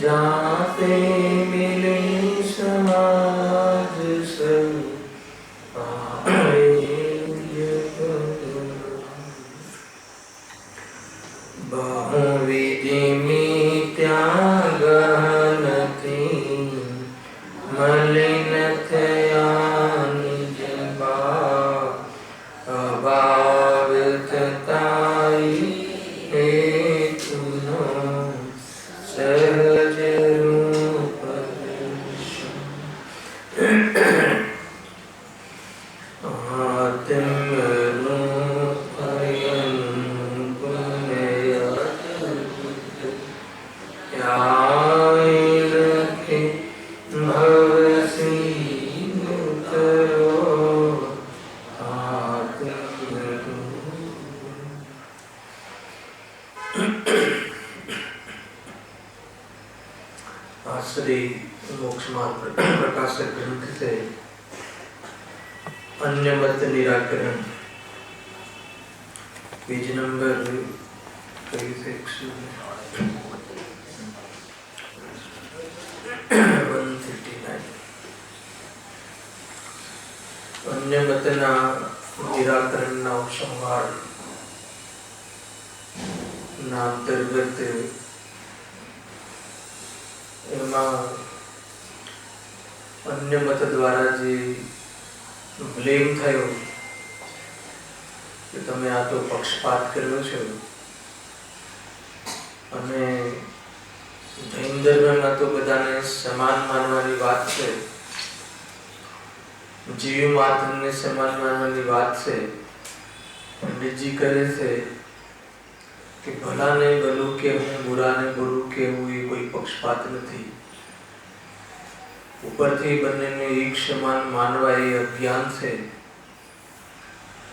जाते मिले समाज सब बहुविधि मिथ्या गहन थी मलिन थया निज अभाव थताई हेतुनो सहज रूप श्री मोक्ष मार्ग प्रकाशक ग्रंथ से अन्य मत निराकरण पेज नंबर 139 अन्य मतના નિરાકરણના ઉપસંહાર ના અંતર્ગત એમાં अन्य मत द्वारा जे ब्लेम थयो कि तमे आ तो पक्षपात कर्यो छो अने जैन धर्ममां तो बधाने समान मानवानी वात छे, जीव मात्रने समान मानवानी वात छे। पंडितजी कहे छे कि भला ने भलू कहेवुं बुरा ने बुरू कहेवुं ए कोई पक्षपात नथी। उपरथी बन्नेने एक समान मानवा ए अज्ञान छे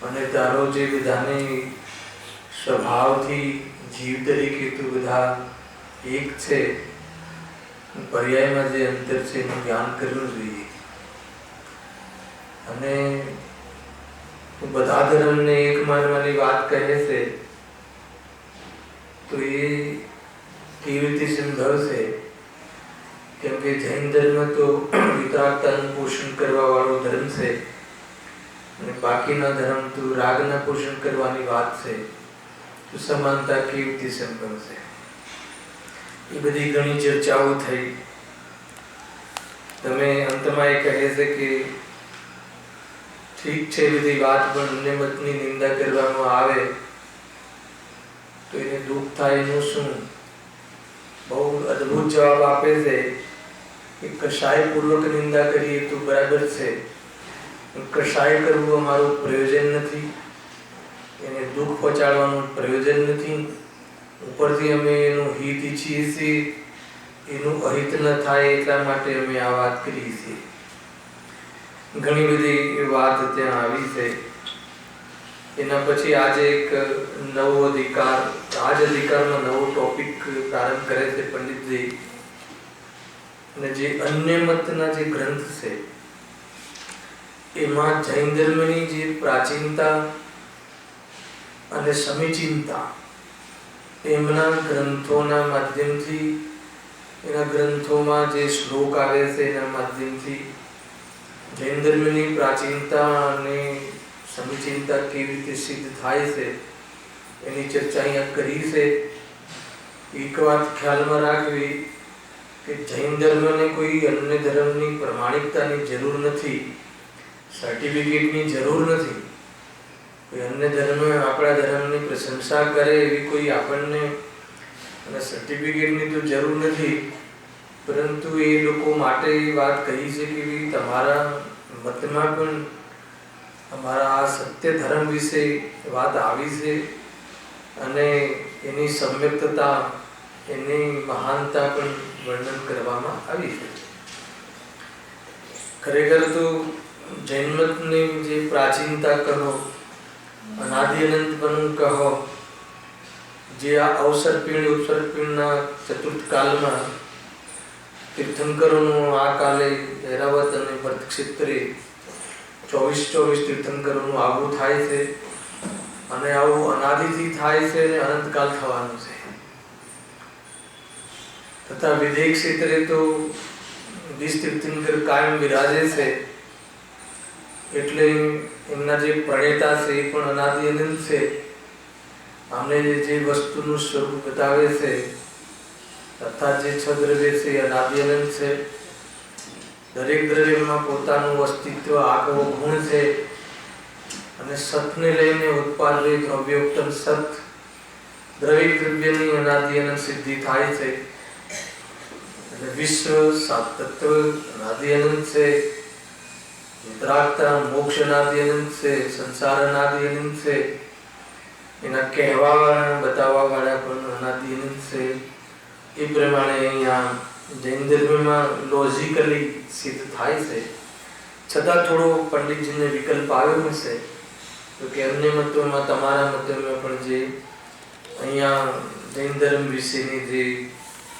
अने तारो जे बधाने स्वभावथी जीव तरीके तो बधा एक छे, पर्यायमां जे अंतर छे एनुं ज्ञान करवुं जोईए। अने बधा धर्मने एक मानवानी वात कहे छे तो ये केवी रीते संभव छे? केम के जैन धर्म तो वितरागतानुं पोषण करवा वाळो धर्म छे अने बाकीना धर्म तो रागना पोषण करवानी वात छे। तो समानता केवी रीते संभव छे? ए बधी घणी चर्चाओ थई। तमे अंतमां ए कहे छे के ठीक छे बधी वात पण अन्य मतनी निंदा करवामां आवे तो एने दुख थाय एनुं शुं? बहु अद्भुत जवाब आपे छे कि कषाय पूर्वक निंदा करिए तो बराबर छे, कषाय करवुं अमारुं प्रयोजन नथी, एने दुख पहोंचाडवानुं प्रयोजन नथी। उपरथी अमे एनुं हित ઈચ્છીએ છીએ, एनुं अहित न थाय એટલા માટે અમે આ વાત કરીએ છીએ। ઘણી બધી વાત ત્યાં આવી છે। એના પછી આજે એક નવો અધિકાર, આજ અધિકારમાં નવો ટોપિક પ્રારંભ કરે છે પંડિતજી। અને જે अन्य मतના જે ગ્રંથ છે એમાં જૈન ધર્મની જે પ્રાચીનતા અને સમીચીનતા એમના ગ્રંથોના માધ્યમથી, એના ગ્રંથોમાં જે શ્લોક આવે છે એના માધ્યમથી જૈન ધર્મની પ્રાચીનતા અને સમીચીનતા કેવી રીતે સિદ્ધ થાય છે એની ચર્ચા અહીંયા કરી છે। એક વાત ખ્યાલમાં રાખવી કે જૈન ધર્મને કોઈ અન્ય ધર્મની પ્રમાણિકતાની જરૂર નથી, સર્ટિફિકેટની જરૂર નથી। કોઈ અન્ય ધર્મ આપણા ધર્મની પ્રશંસા કરે એવી કોઈ આપણને અને સર્ટિફિકેટની તો જરૂર નથી। પરંતુ એ લોકો માટે વાત કહી છે કે તમારા મતમાં પણ અમારા આ સત્ય ધર્મ વિશે વાત આવી છે અને એની સમ્યક્તતા, એની મહાનતા પણ વર્ણન કરવામાં આવી છે। ખરેખર તો જૈન મતની જે પ્રાચીનતા કહો, અનાદિ અનંતપણું કહો, જે આ અવસરપીણ ઉપસરપીણના ચતુર્થ કાલમાં તીર્થંકરોનું આ કાલે ઐરાવત અને ભરત ક્ષેત્રે 24 તીર્થંકરોનું આવું થાય છે અને આવું અનાદિથી થાય છે અને અનંતકાલ થવાનું છે। તથા વિદેહ ક્ષેત્રે તો વિષ તીર્થંકર કાયમ વિરાજે છે, એટલે એમના જે પ્રણેતા છે એ પણ અનાદિ અનંત છે. અમને જે વસ્તુનું સ્વરૂપ બતાવે છે તથા જે છ દ્રવ્ય છે એ અનાદિ અનંત છે. દરેક દ્રવ્યમાં પોતાનું અસ્તિત્વ આગવો ગુણ છે અને સતને લઈને ઉત્પાદિત દ્રવ્યોત્તમ સત દરેક દ્રવ્યની અનાદિ અનંત સિદ્ધિ થાય છે. અને વિશ્વ સાત તત્વ અનાદિ અનંત છે, વિતરાગતા મોક્ષ અનાદિ અનંત છે, સંસાર અનાદિ અનંત છે, એના કહેવા વાળા બતાવવા વાળા પણ અનાદિ અનંત છે. એ પ્રમાણે અહીંયા જૈન ધર્મમાં લોજિકલી સિદ્ધ થાય છે. છતાં થોડો પંડિતજીને વિકલ્પ આવ્યો હશે તો કે અન્ય મતોમાં તમારા મતોમાં પણ જે અહીંયા જૈન ધર્મ વિશેની જે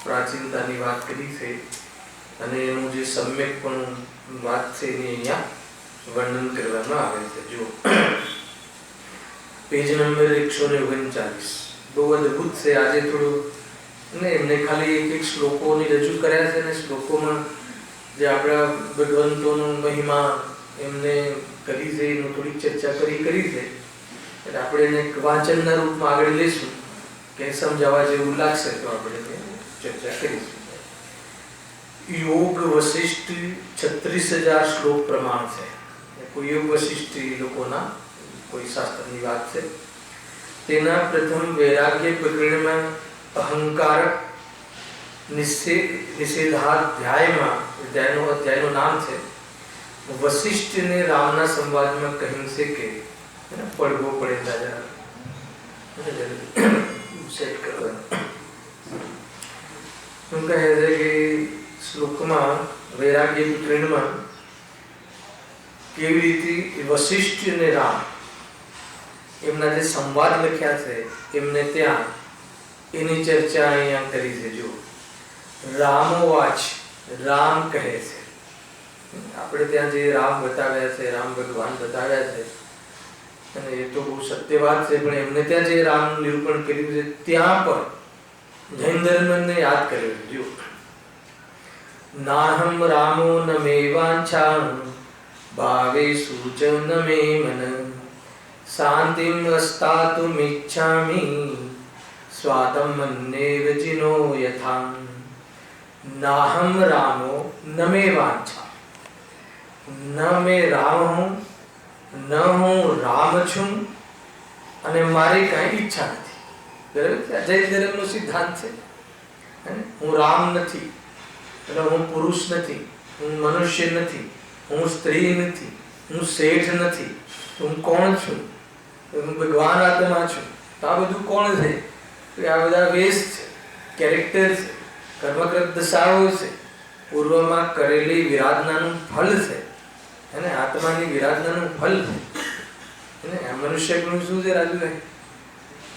પ્રાચીનતાની વાત કરી છે અને એનું જે સમ્યક પણ વાત છે એની અહીંયા વર્ણન કરવામાં આવે છે. જો પેજ નંબર 139 બહુ અદભુત છે. આજે થોડું ને એમને ખાલી એક શ્લોકોની રજૂ કર્યા છે ને શ્લોકોમાં જે આપણા ભગવંતોનો મહિમા એમને કરી છે એનું થોડીક ચર્ચા કરી છે. એટલે આપણે એને વાંચનના રૂપમાં આગળ લઈશું કે સમજાવવા જેવું લાગશે તો આપણે ચર્ચા કરીશું. યોગ વશિષ્ઠ 36,000 શ્લોક પ્રમાણ છે. કોઈ યોગ વશિષ્ઠ લોકોના કોઈ શાસ્ત્રની વાત છે. તેના પ્રથમ વૈરાગ્ય પ્રકરણમાં અહંકાર નિષેધાધ્યાયમાં અધ્યાયનું નામ છે. વશિષ્ઠને રામના સંવાદમાં કહ્યું છે કે પડવો પડે દાદા સેટ કરવાનું. શું કહે છે કે શ્લોકમાં વૈરાગ્ય પ્રકરણમાં કેવી રીતે વશિષ્ઠ અને રામ એમના જે સંવાદ લખ્યા છે એમને ત્યાં એની ચર્ચા અહીંયા કરી છે. જો રામોવાચ રામ કહે છે. આપણે ત્યાં જે રામ બતાવ્યા છે રામ ભગવાન બતાવ્યા છે અને એ તો બહુ સત્ય વાત છે, પણ એમને ત્યાં જે રામ નિરૂપણ કર્યું છે ત્યાં પણ જૈન ધર્મને યાદ કર્યું. જો નાહમ રામો ન મે વાંછા ભાવેષુ ચ ન મે મન શાંતિમ અસ્તાતુમિચ્છામિ સ્વાતમ મન્યેવ જીનો યથા. નાહમ રામો ન મે વાંછા, ન મેં રામ હું, ન હું રામ છું અને મારી કાંઈ ઈચ્છા નથી. બરાબર છે. જૈન ધર્મનો સિદ્ધાંત છે. હું રામ નથી એટલે હું પુરુષ નથી, હું મનુષ્ય નથી, હું સ્ત્રી નથી, હું શેઠ નથી. હું કોણ છું? હું ભગવાન આત્મા છું. તો આ બધું કોણ છે? આ બધા વેશ છે, કેરેક્ટર છે, કર્મકૃત દશાઓ છે, પૂર્વમાં કરેલી વિરાધનાનું ફળ છે. એને આત્માની વિરાધનાનું ફળ છે. આ મનુષ્ય ગુણ શું છે રાજુભાઈ?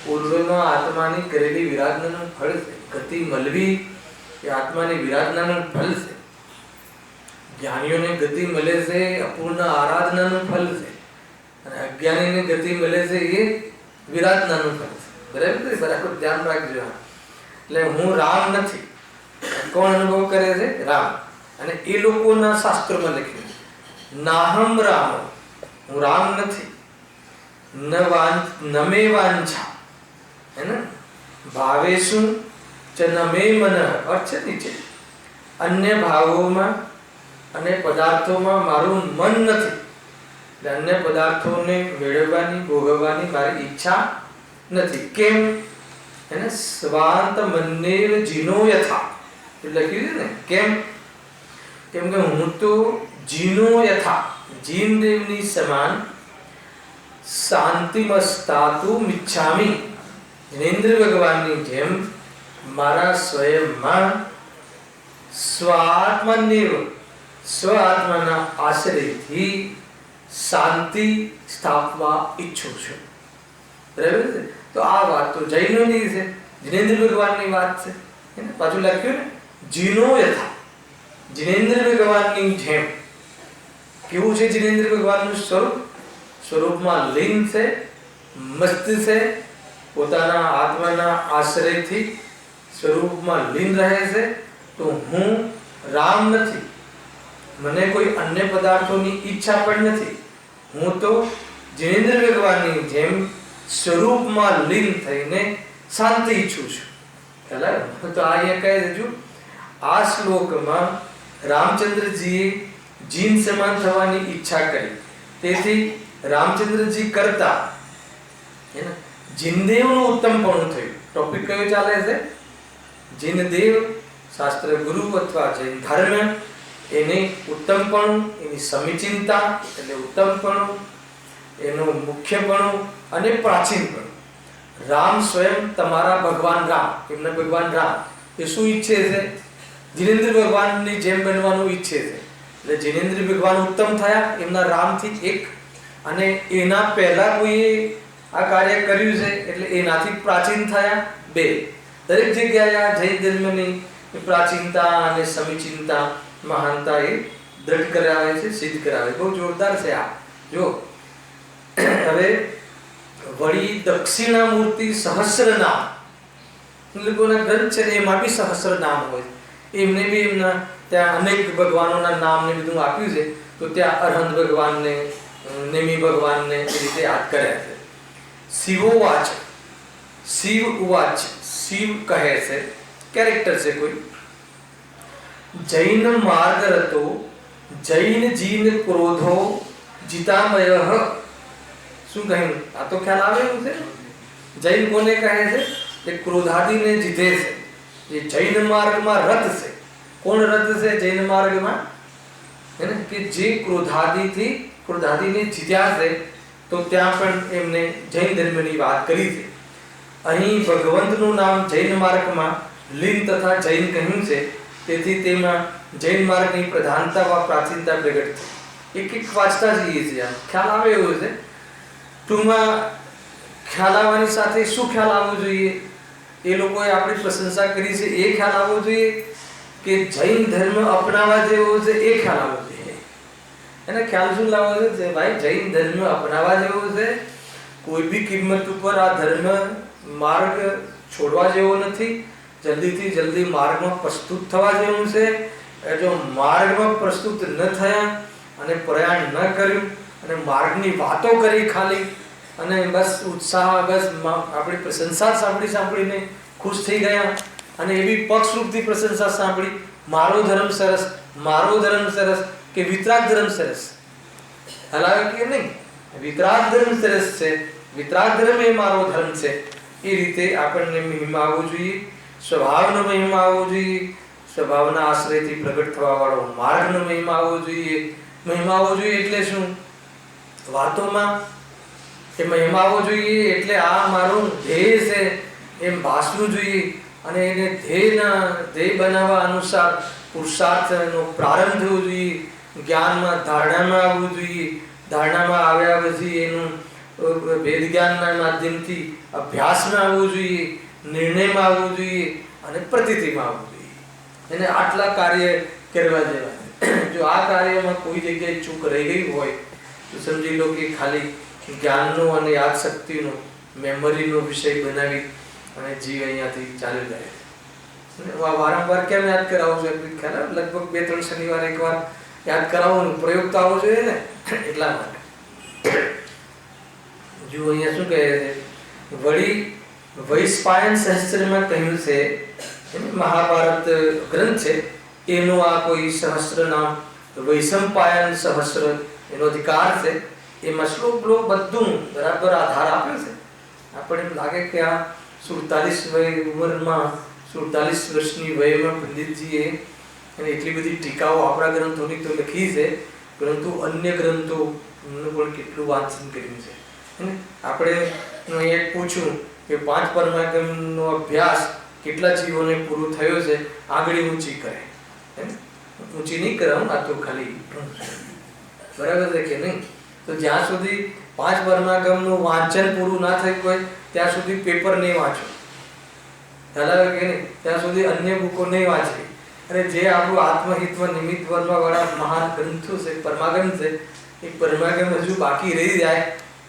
પૂર્વમાં આત્માની કરેલી વિરાધનાનું ફળ છે. ગતિ મળવી એ આત્માની વિરાધનાનું ફળ છે. જ્ઞાનીઓને ગતિ મળે છે અપૂર્ણ આરાધનાનું ફળ છે અને અજ્ઞાનીને ગતિ મળે છે એ વિરાધનાનું ફળ છે. બરાબર બરાબર ધ્યાન રાખજો. એટલે હું રામ નથી. કોણ અનુભવ કરે છે? રામ. અને એ લોકોના શાસ્ત્રોમાં લખ્યું નાહમ રામ, હું રામ નથી, ન મે વાંછા હે ને ભાવેષુ ચ ન મે મન. અર્થ છે નીચે અન્ય ભાવોમાં અને પદાર્થોમાં મારું મન નથી. એટલે અન્ય પદાર્થોને મેળવવાની ભોગવવાની મારી ઈચ્છા નથી. કેમ? એને સ્વાંત મન્યેવ જીનો યથા લખ્યું છે ને. કેમ? કેમ કે હું તો જીનો યથા જીન દેવની સમાન શાંતિમસ્તાતુમ ઇચ્છામિ જિનેન્દ્ર ભગવાનની જેમ મારા સ્વયંમાં સ્વાત્મન્યેવ સ્વ આત્માના આશ્રયથી શાંતિ સ્થાપવા ઈચ્છું છું. બરાબર છે. તો આ વાત તો જૈનોની છે, જિનેન્દ્ર ભગવાનની વાત છે. એને પાછું લખ્યું ને જીનો યથા જિનેન્દ્ર ભગવાનની જેમ. કેવું છે જિનેન્દ્ર ભગવાનનું સ્વરૂપ? સ્વરૂપમાં લીન છે, મસ્ત છે, પોતાના આત્માના આશ્રયથી સ્વરૂપમાં લીન રહે છે તો હું રામ નથી, મને કોઈ અન્ય પદાર્થોની ઈચ્છા પણ નથી. હું તો જિનેન્દ્ર ભગવાનની જેમ સ્વરૂપમાં લીન થઈને શાંતિ ઈચ્છું છું. ખ્યાલ તો અહીંયા કહે છે આ શ્લોકમાં રામચંદ્રજીએ જીન સમાન થવાની ઈચ્છા કરી. તેથી રામચંદ્રજી કરતા જીનદેવનું ઉત્તમપણું થયું. ટોપિક કયો ચાલે છે? જીનદેવ શાસ્ત્ર ગુરુ અથવા જૈન ધર્મ, એની ઉત્તમપણું, એની સમીચીનતા એટલે ઉત્તમપણું, એનું મુખ્યપણું અને પ્રાચીનપણું. રામ સ્વયં તમારા ભગવાન રામ, એમના ભગવાન રામ એ શું ઈચ્છે છે? જિનેન્દ્ર ભગવાનની જેમ બનવાનું ઈચ્છે છે. એટલે જિનેન્દ્ર ભગવાન ઉત્તમ થયા એમના રામથી એક, અને એના પહેલા કોઈએ આ કાર્ય કર્યું છે એટલે એનાથી પ્રાચીન થયા બે. દરેક જગ્યાએ આ જૈન ધર્મની પ્રાચીનતા અને સમીચીનતા મહાનતા એ દ્રઢ કરાવે છે, સિદ્ધ કરાવે. બહુ જોરદાર છે આ. જો હવે વળી દક્ષિણામૂર્તિ સહસ્રનામ લોકોના ગ્રંથ છે એમાં બી સહસ્રનામ હોય. એમને બી એમના ત્યાં અનેક ભગવાનોના નામને બધું આપ્યું છે. તો ત્યાં અરહંત ભગવાનને, નેમી ભગવાનને એ રીતે યાદ કર્યા છે. શિવોવાચ, શિવ ઉવાચ, શિવ કહે છે, કેરેક્ટર છે કોઈ. જૈન માર્ગરતો જૈન જીન ક્રોધો જીતામય. શું કહ્યું? આ તો ખ્યાલ આવે એવું છે. જૈન કોને કહે છે? એ ક્રોધાદિને જીતે છે. જે જૈન માર્ગમાં રત છે. કોણ રત છે જૈન માર્ગમાં? હે ને કે જે ક્રોધાદિને જીત્યા છે. તો ત્યાં પણ એમને જૈન ધર્મની વાત કરી છે. અહીં ભગવંતનું નામ જૈન માર્ગમાં લીન તથા જૈન કહ્યું છે. તેથી તેમાં જૈન માર્ગની પ્રધાનતા વા પ્રાચીનતા પ્રગટ થઈ. એક વાંચતા જઈએ છીએ. ખ્યાલ આવે એવું છે. ટૂંકમાં ખ્યાલ આવવાની સાથે શું ખ્યાલ આવવો જોઈએ? એ લોકોએ આપણી પ્રશંસા કરી છે એ ખ્યાલ આવવો જોઈએ કે જૈન ધર્મ અપનાવવા જેવો છે એ ખ્યાલ આવવો જોઈએ. એને ખ્યાલ શું લાવવો છે? ભાઈ જૈન ધર્મ અપનાવવા જેવો છે. કોઈ બી કિંમત ઉપર આ ધર્મ માર્ગ છોડવા જેવો નથી. જલ્દીથી જલ્દી માર્ગમાં પ્રસ્તુત થવા જેવું છે. જો માર્ગમાં પ્રસ્તુત ન થયા અને પ્રયાણ ન કર્યું અને માર્ગની વાતો કરી ખાલી અને બસ ઉત્સાહ, બસ આપણી પ્રશંસા સાંભળીને ખુશ થઈ ગયા અને એવી પક્ષરૂપથી પ્રશંસા સાંભળી, મારો ધર્મ સરસ, મારો ધર્મ સરસ કે વિતરાગ ધર્મ સરસ. હલાવે કે નહીં? વિતરાગ ધર્મ સરસ છે, વિતરાગ ધર્મ એ મારો ધર્મ છે. એ રીતે આપણને મહિમા આવવો જોઈએ, સ્વભાવનો મહિમા આવવો જોઈએ, સ્વભાવના આશ્રયથી પ્રગટ થવા વાળો માર્ગનો મહિમા આવવો જોઈએ. મહિમા આવવો જોઈએ એટલે શું? વાતોમાં એ મહિમા આવવો જોઈએ એટલે આ મારું ધ્યેય છે એમ ભાસવું જોઈએ અને એને ધ્યેય બનાવવા અનુસાર પુરુષાર્થનો પ્રારંભ થવો જોઈએ. જ્ઞાનમાં ધારણામાં આવવું જોઈએ. ધારણામાં આવ્યા પછી એનું વેદ જ્ઞાનના માધ્યમથી અભ્યાસમાં આવવું જોઈએ, નિર્ણયમાં આવવું જોઈએ અને પ્રતીતિમાં આવવું જોઈએ. એને આટલા કાર્ય કરવા જેવા. જો આ કાર્યમાં કોઈ જગ્યાએ ચૂક રહી ગઈ હોય તો સમજી લો કે ખાલી જ્ઞાનનો અને યાદશક્તિનો, મેમરીનો વિષય બનાવી અને જીવ અહીંયાથી ચાલી જાય. વારંવાર કેમ યાદ કરાવવું જોઈએ? ખ્યાલ લગભગ 2-3 શનિવાર એકવાર યાદ કરાવવાનું પ્રયોગ તો આવવો જોઈએ ને, એટલા માટે. જો અહીંયા શું કહે છે? વળી વૈશંપાયન સહસ્ત્રમાં કહ્યું છે, મહાભારત ગ્રંથ છે એનો આ કોઈ સહસ્ત્ર નામ વૈશંપાયન સહસ્ત્ર એનો અધિકાર છે. એમાં શ્લોક બધું બરાબર આધાર આપ્યો છે. આપણે એમ લાગે કે આ 47 ઉંમરમાં 47 વર્ષની વયમાં પંડિતજીએ એટલી બધી ટીકાઓ આપણા ગ્રંથોની તો લખી છે, પરંતુ અન્ય ગ્રંથોનું પણ કેટલું વાંચન કર્યું છે. આપણે અહીંયા પૂછ્યું કે 5 પરમાગમનો અભ્યાસ કેટલા જીવોને પૂરો થયો છે? આંગળી ઊંચી કરે. ઊંચી નહીં કરાવું, આ તો ખાલી બરાબર છે કે નહીં? તો જ્યાં સુધી 5 પરમાગમનું વાંચન પૂરું ના થયું હોય ત્યાં સુધી પેપર નહીં વાંચો, ખ્યાલ કે નહીં? ત્યાં સુધી અન્ય બુકો નહીં વાંચવી. અને જે આપણું આત્મહિત્વ નિમિત્ત વાળા મહાન ગ્રંથો છે, પરમાગમ છે, એ પરમાગમ હજુ બાકી રહી જાય.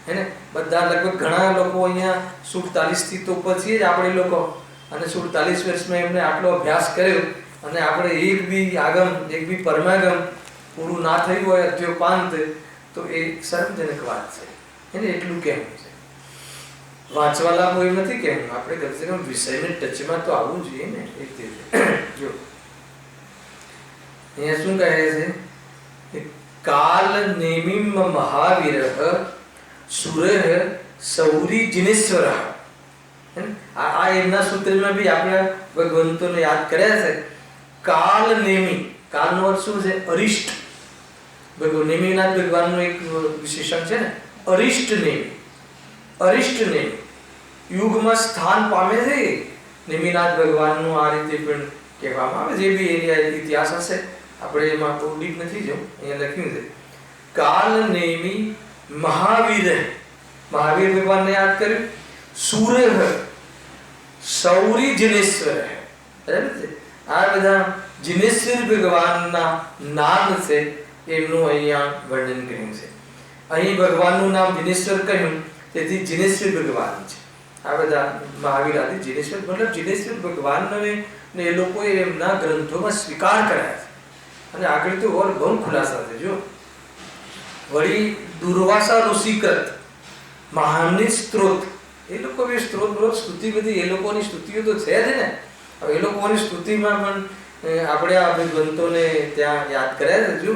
હે ને? બધા લગભગ ઘણા લોકો અહીંયા 47 થી તો પછી જ આપણે લોકો અને 47 વર્ષમાં એમને આટલો અભ્યાસ કર્યો અને આપણે એક બી આગમ એક બી પરમાગમ પૂરું ના થયું હોય અદ્યોપાંત તો એ શરમજનક વાત છે. એને એટલું કહેવું છે. વાંચવા લાગુ એમ નથી કહેવું, આપણે કમ સે કમ વિષયને ટચમાં તો આવવું જોઈએ ને. એક જો અહીંયા શું કહે છે, કાલ નેમિમ મહાવીર સુરહ સૌરી જિનેશ્વર. આ એમના સૂત્રમાં બી આપણે ભગવંતોને યાદ કર્યા છે. કાલ નેમી, કાલનો અર્થ શું છે? અરિષ્ટ. નેમિનાથ ભગવાનનું એક વિશેષણ છે ને, અરિષ્ટ નેમી. અરિષ્ટ નેમી યુગમાં સ્થાન પામે છે. નેમિનાથ ભગવાનનું આ રીતે પણ કહેવામાં આવે. જે બી એરિયા ઇતિહાસ હશે આપણે એમાં બહુ ડીપ નથી જવું, અહીંયા લખ્યું છે કાલ નેમી મહાવીર. મહાવીર ભગવાનને યાદ કર્યું. સૂર્ય સૌરી જિનેશ્વર. બરાબર છે. આ બધા જિનેશ્વર ભગવાનના નામ છે, એમનું અહીંયા વર્ણન કર્યું છે. અહીં ભગવાનનું નામ જિનેશ્વર કહ્યું, તેથી જિનેશ્વર ભગવાન છે. આ બધા મહાવીર આદિ જિનેશ્વર, મતલબ જિનેશ્વર ભગવાનને એ લોકોએ એમના ગ્રંથોમાં સ્વીકાર કર્યા છે. અને આગળ તો ઓર બહુ ખુલાસા છે. જો વળી દુર્વાસા ઋષિકૃત મહાનની સ્ત્રોત, એ લોકો બી સ્ત્રોત બ્રોત સ્તુતિ બધી એ લોકોની સ્તુતિઓ તો છે જ ને. હવે એ લોકોની સ્તુતિમાં પણ આપણે આ ગ્રંથોને ત્યાં યાદ કર્યા છે. જો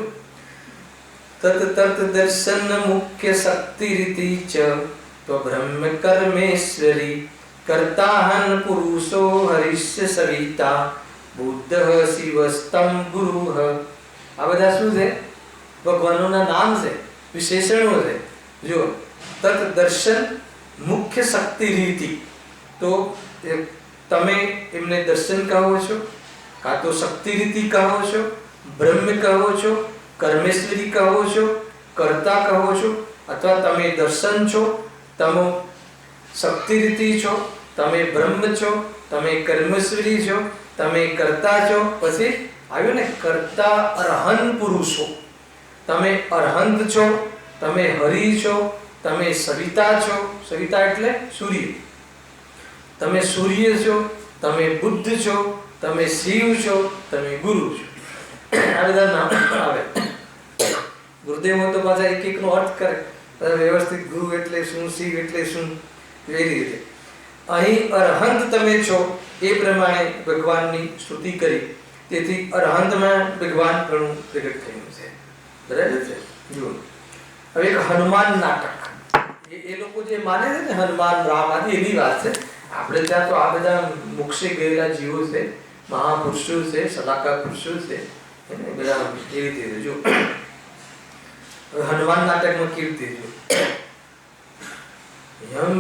તત તત દર્શન મુખ્ય શક્તિ રીતિ ચ તો બ્રહ્મ કર્મેશ્વરી કર્તાહન પુરુષો હરિષ્ય સવિતા બુદ્ધ શિવસ્તમ ગુરુ. આ બધા શું છે? ભગવાનોના નામ છે, વિશેષણો છે. જો તત દર્શન મુખ્ય શક્તિ રીતિ, તો તમે એમને દર્શન કહો છો, કાં તો શક્તિ રીતિ કહો છો, બ્રહ્મ કહો છો, કર્મેશ્વરી કહો છો, કર્તા કહો છો, અથવા તમે દર્શન છો, તમે શક્તિ રીતિ છો, તમે બ્રહ્મ છો, તમે કર્મેશ્વરી છો, તમે કર્તા છો. પછી આવ્યું ને કર્તા અરહન પુરુષો. તમે અરહંત છો, તમે હરિ છો, તમે સવિતા છો. સવિતા એટલે સૂર્ય. તમે સૂર્ય છો, તમે બુદ્ધ છો, તમે શિવ છો, તમે ગુરુ છો. આ બધા નામ આવે. ગુરુદેવો તો પાછા એક એકનો અર્થ કરે વ્યવસ્થિત. ગુરુ એટલે શું, શિવ એટલે શું, એ રીતે અહીં અરહંત તમે છો એ પ્રમાણે ભગવાનની સ્તુતિ કરી. તેથી અરહંતમાં ભગવાન ઘણું પ્રગટ થયું છે. બરાબર છે. જુઓ હવે એક હનુમાન નાટક, એ લોકો જે માને છે ને હનુમાન રામ આદિ, એની વાત છે. આપણે ત્યાં તો આ બધા મોક્ષે ગયેલા જીવો છે, મહાપુરુષો છે, સલાહકાર પુરુષો છે, એને બધા એ રીતે. જો હનુમાન નાટકમાં કેવી રીતે જો યમ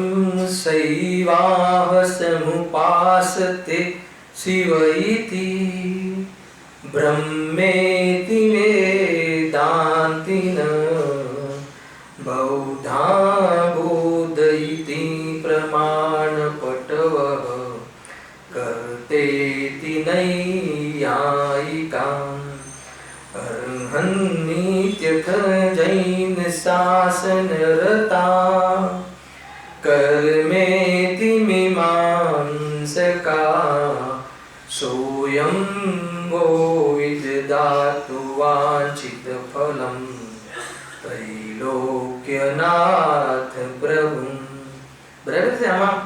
શૈવાહ સમુપાસતે શિવઈતિ બ્રહ્મેતિ વેદાંતિન બૌદ્ધા બોધયતિ પ્રમાણપટવઃ કર્તેતિ નૈયાયિકા અર્હન્નિત્યથ જૈન શાસનરતા કર્મેતિ મીમાંસકા સોયં વો વિદધાતુ વાંછિત ફલમ ત્રૈલોક્યનાથ પ્રભુ. બરાબર છે. આમાં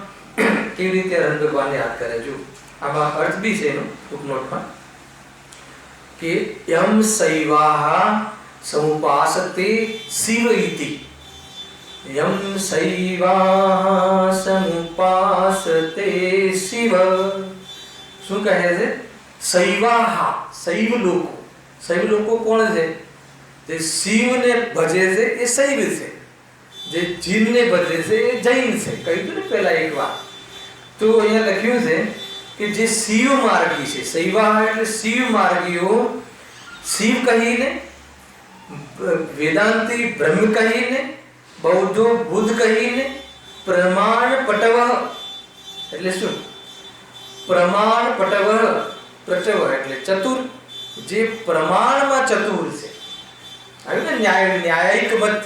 કેવી રીતે અરહંત ભગવાનને યાદ કરે? જો આમાં અર્થ બી છે એનો ફૂટનોટમાં કે યમ શૈવાહ સમુપાસતે શિવ ઇતિ. યમ શૈવાહ સમુપાસતે શિવ. શું કહે છે? શૈવાહ, શૈવ લોકો. શૈવ લોકો કોણ છે? જે શિવને ભજે છે એ શૈવ છે, જે જીવને ભજે છે એ જૈન છે. કહ્યું ને પહેલા એક વાર. તો અહીંયા લખ્યું છે કે જે શિવ માર્ગી છે, શૈવાહ એટલે શિવ માર્ગીઓ, શિવ કહીને, વેદાંતી બ્રહ્મ કહીને, બૌદ્ધો બુદ્ધ કહીને, પ્રમાણ પટવ એટલે શું? પ્રમાણ પટવ, પ્રટવ એટલે ચતુર, જે પ્રમાણમાં ચતુર છે. આવ્યું ને ન્યાયિક મત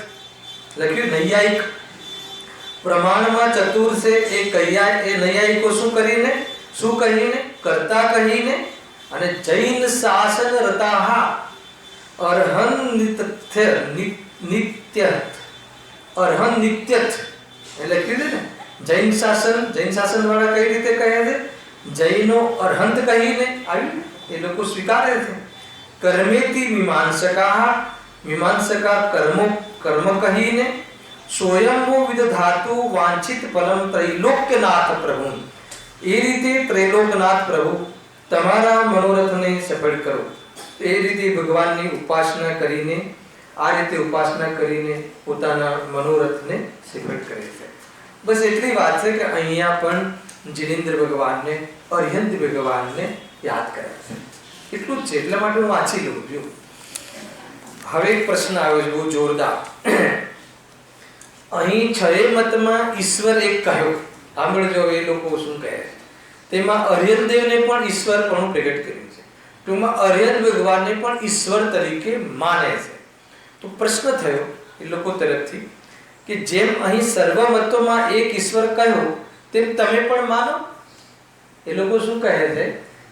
લખ્યું, નૈયાયિક. પ્રમાણમાં ચતુર છે એ કયા, એ નૈયાયિકો શું કરીને, શું કહીને? કર્તા કહીને, અને જૈન શાસન રતાહા અર્હન નિત્ય અર્હન નિત્યથ એટલે કીધું ને જૈન શાસન વાળા કઈ રીતે કહે છે? જૈનો અર્હંત કહીને આવ્યું, એ લોકો સ્વીકારે છે. કર્મેતી મીમાંસકા કર્મ કહીને સ્વયંભૂ વિદધાતુ વાંછિત ફલમ ત્રૈલોક્યનાથ પ્રભુ. એ રીતે ત્રૈલોકનાથ પ્રભુ તમારા મનોરથને સફળ કરો. એ રીતે ભગવાનની ઉપાસના કરીને, આ રીતે ઉપાસના કરીને પોતાના મનોરથને સફળ કરે છે. બસ એટલી વાત છે કે અહીંયા પણ જિનેન્દ્ર ભગવાનને, અર્હંત ભગવાનને યાદ કરે છે. એટલું જ છે, એટલા માટે હું વાંચી લઉં છું. હવે એક પ્રશ્ન આવ્યો છે બહુ જોરદાર. અહીં છયે મતમાં ઈશ્વર એક કહ્યો. સાંભળજો એ લોકો શું કહે છે. તેમાં અર્હંત દેવને પણ ઈશ્વરપણું પ્રગટ કર્યું છે. ટૂંકમાં અર્હંત ભગવાનને પણ ઈશ્વર તરીકે માને છે. તો પ્રશ્ન થયો એ લોકો તરફથી કે જેમ અહીં સર્વ મતોમાં એક ઈશ્વર કહ્યો તેમ તમે પણ માનો. એ લોકો શું કહે છે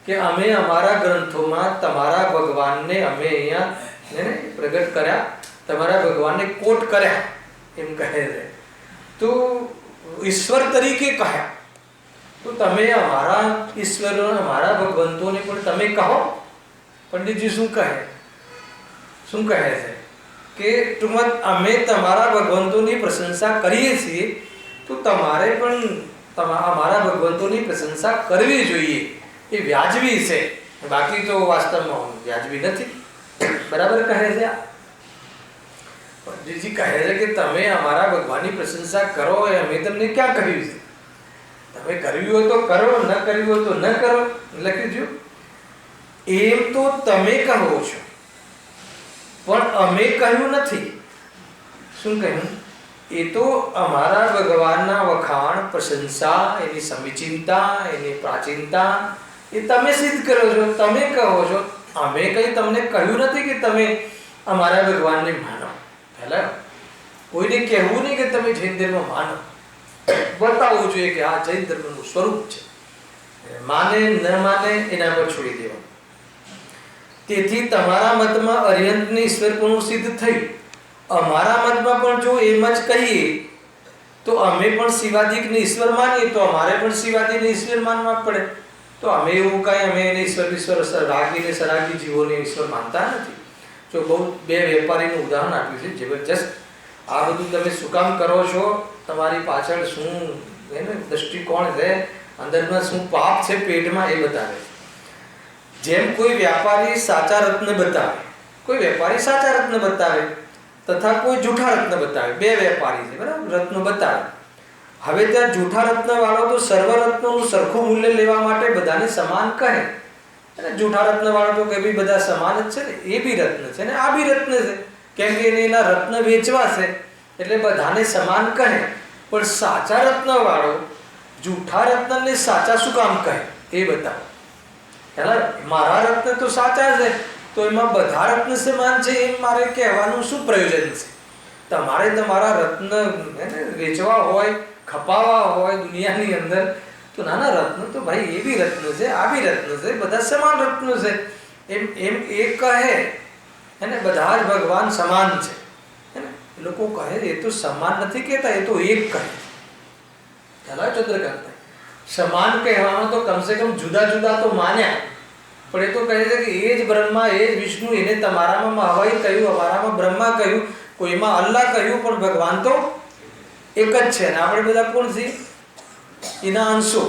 કે અમે અમારા ગ્રંથોમાં તમારા ભગવાનને અમે અહીંયા પ્રગટ કર્યા, તમારા ભગવાનને કોટ કર્યા એમ કહે છે. તો ઈશ્વર તરીકે કહ્યા, તો તમે અમારા ઈશ્વરો, અમારા ભગવંતોને પણ તમે કહો. પંડિતજી શું કહે છે કે ટૂંકમાં અમે તમારા ભગવંતોની પ્રશંસા કરીએ છીએ, તો તમારે પણ અમારા ભગવંતોની પ્રશંસા કરવી જોઈએ. એ વ્યાજબી છે, બાકી તો વાસ્તવમાં વ્યાજબી નથી. બરાબર કહે છે. પંડિતજી કહે છે કે તમે અમારા ભગવાનની પ્રશંસા કરો, એ અમે તમને ક્યાં કહ્યું છે? તમે કરવી હોય તો કરો, ન કરવી હોય તો ન કરો. લખી દો એમ તો તમે કહો છો, પણ અમે કહ્યું નથી. શું કહ્યું? એ તો અમારા ભગવાનના વખાણ, પ્રશંસા, એની સમીચીનતા, એની પ્રાચીનતા એ તમે સિદ્ધ કરો છો, તમે કહો છો. અમે કઈ તમને કહ્યું નથી કે તમે અમારા ભગવાનને માનો. પહેલા કોઈને કહેવું નહીં કે તમે જૈન ધર્મ માનો, બતાવવું જોઈએ કે આ જૈન ધર્મનું સ્વરૂપ છે. માને ન માને એના પર છોડી દેવાનું. તેથી તમારા મતમાં અર્હંતની ઈશ્વરપણું સિદ્ધ થયું. અમારા મતમાં પણ જો એમ જ કહીએ તો અમે પણ શિવાદિકને ઈશ્વર માનીએ, તો અમારે પણ શિવાદિકને ઈશ્વર માનવા પડે. તો અમે એવું કાંઈ અમે એને ઈશ્વર રાગીને સરાગી જીવોને ઈશ્વર માનતા નથી. જો બહુ બે વેપારીનું ઉદાહરણ આપ્યું છે જબરજસ્ત. આ બધું તમે શું કામ કરો છો? તમારી પાછળ શું દ્રષ્ટિકોણ છે, અંદરમાં શું પાપ છે પેટમાં, એ બતાવે. જેમ કોઈ વ્યાપારી સાચા રત્ન બતાવે, કોઈ વેપારી સાચા રત્ન બતાવે તથા કોઈ જૂઠા રત્ન બતાવે. બે વેપારી છે, બરાબર, રત્નો બતાવે. હવે ત્યાં જૂઠા રત્ન વાળો તો સર્વ રત્નોનું સરખું મૂલ્ય લેવા માટે બધાને સમાન કહે, અને જૂઠા રત્ન વાળો તો કે ભાઈ બધા સમાન જ છે ને, એ બી રત્ન છે ને આ બી રત્ન છે, કેમ કે એના રત્ન વેચવા છે એટલે બધાને સમાન કહે. પણ સાચા રત્ન વાળો જૂઠા રત્નને સાચા શું કામ કહે એ બતાવો. મારા રત્ન તો સાચા છે, તો એમાં બધા રત્ન સમાન છે એમ મારે કહેવાનું શું પ્રયોજન છે? તમારે તમારા રત્ન વેચવા હોય, ખપાવવા હોય દુનિયાની અંદર, તો નાના રત્ન તો ભાઈ એ બી રત્ન છે, આ બી રત્ન છે, બધા સમાન રત્ન છે એમ એ કહે. એને બધા જ ભગવાન સમાન છે. લોકો કહે એ તો સમાન નથી કહેતા, એ તો એક કહે. ચંદ્રકાંત સમાન કહેવામાં તો કમસે કમ જુદા જુદા તો માન્યા, પણ એ તો કહે છે કે એ જ બ્રહ્મા, એ જ વિષ્ણુ, એને તમારામાં હવાઈ કહ્યું, અમારામાં બ્રહ્મા કહ્યું, કોઈમાં અલ્લાહ કહ્યું, પણ ભગવાન તો એક જ છે. ને આપણે બધા કોણ છીએ? એના અંશો.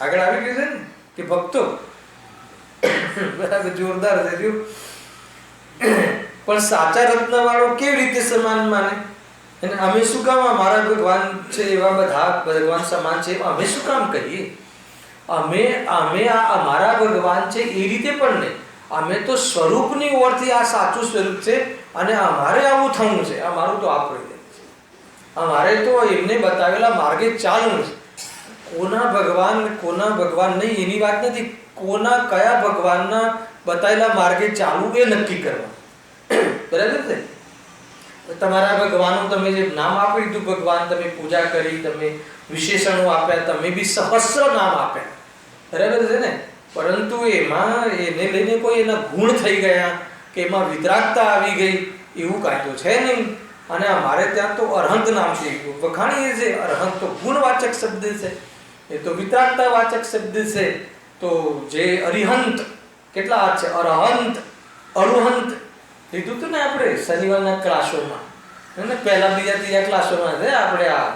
આગળ આવી ગયું છે ને કે ભક્તો. બરાબર, જોરદાર છે. પણ સાચા રત્ન વાળો કેવી રીતે સમાન માને? અને અમે શું કામ અમારા ભગવાન છે એવા બધા ભગવાન સમાન છે અમે શું કામ કહીએ? અમે આ અમારા ભગવાન છે એ રીતે પણ નહીં. અમે તો સ્વરૂપની ઓરથી આ સાચું સ્વરૂપ છે અને અમારે આવું થવું છે. અમારું તો આ પ્રયોજન છે. અમારે તો એમને બતાવેલા માર્ગે ચાલવું છે. કોના ભગવાન નહીં એની વાત નથી, કોના કયા ભગવાનના બતાવેલા માર્ગે ચાલવું એ નક્કી કરવા. બરાબર છે? તમારા ભગવાનનું તમે જે નામ આપી દીધું, ભગવાન તમે પૂજા કરી, તમે વિશેષણો આપ્યા, તમે બી સહસ્ર નામ આપ્યા. બરાબર છે ને? પરંતુ એમાં એને લઈને કોઈ એના ગુણ થઈ ગયા કે એમાં વિતરાગતા આવી ગઈ એવું કાંઈ તો છે નહીં. અને અમારે ત્યાં તો અરહંત નામથી વખાણીએ છે. અરહંત તો ગુણવાચક શબ્દ છે, એ તો વિતરાગતાવાચક શબ્દ છે. તો જે અરિહંત કેટલા અર્થ છે? અરહંત, અરુહંત લીધું હતું ને આપણે શનિવારના ક્લાસોમાં, અને પહેલા બીજા ત્રીજા ક્લાસોમાં છે આપણે આ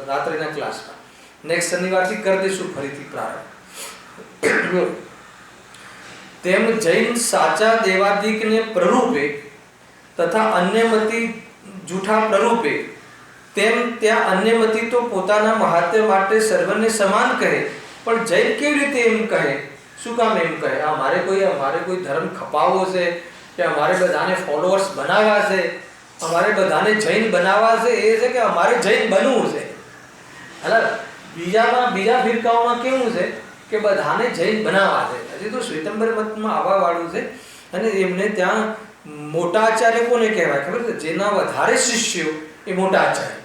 રાત્રિના ક્લાસમાં. નેક્સ્ટ શનિવારથી કરી દઈશું ફરીથી પ્રારંભ. તેમ જૈન સાચા દેવાદિકને પ્રરૂપે તથા અન્યમતી જૂઠા પ્રરૂપે, તેમ ત્યાં અન્યમતી તો પોતાના મહાત્મ્ય માટે સર્વને સમાન કહે, પણ જૈન કેવી રીતે એમ કહે? શું કામ એમ કહે? અમારે કોઈ ધર્મ ખપાવવો છે કે અમારે બધાને ફોલોઅર્સ બનાવવા છે, અમારે બધાને જૈન બનાવવા છે, એ છે કે અમારે જૈન બનવું છે. બીજા ફિરકાઓમાં કેવું છે કે બધાને જૈન બનાવવા છે. હજી તો શ્વેતંબર મતમાં આવવા વાળું છે. અને એમને ત્યાં મોટા આચાર્ય કોને કહેવાય ખબર છે? જેના વધારે શિષ્યો એ મોટા આચાર્ય.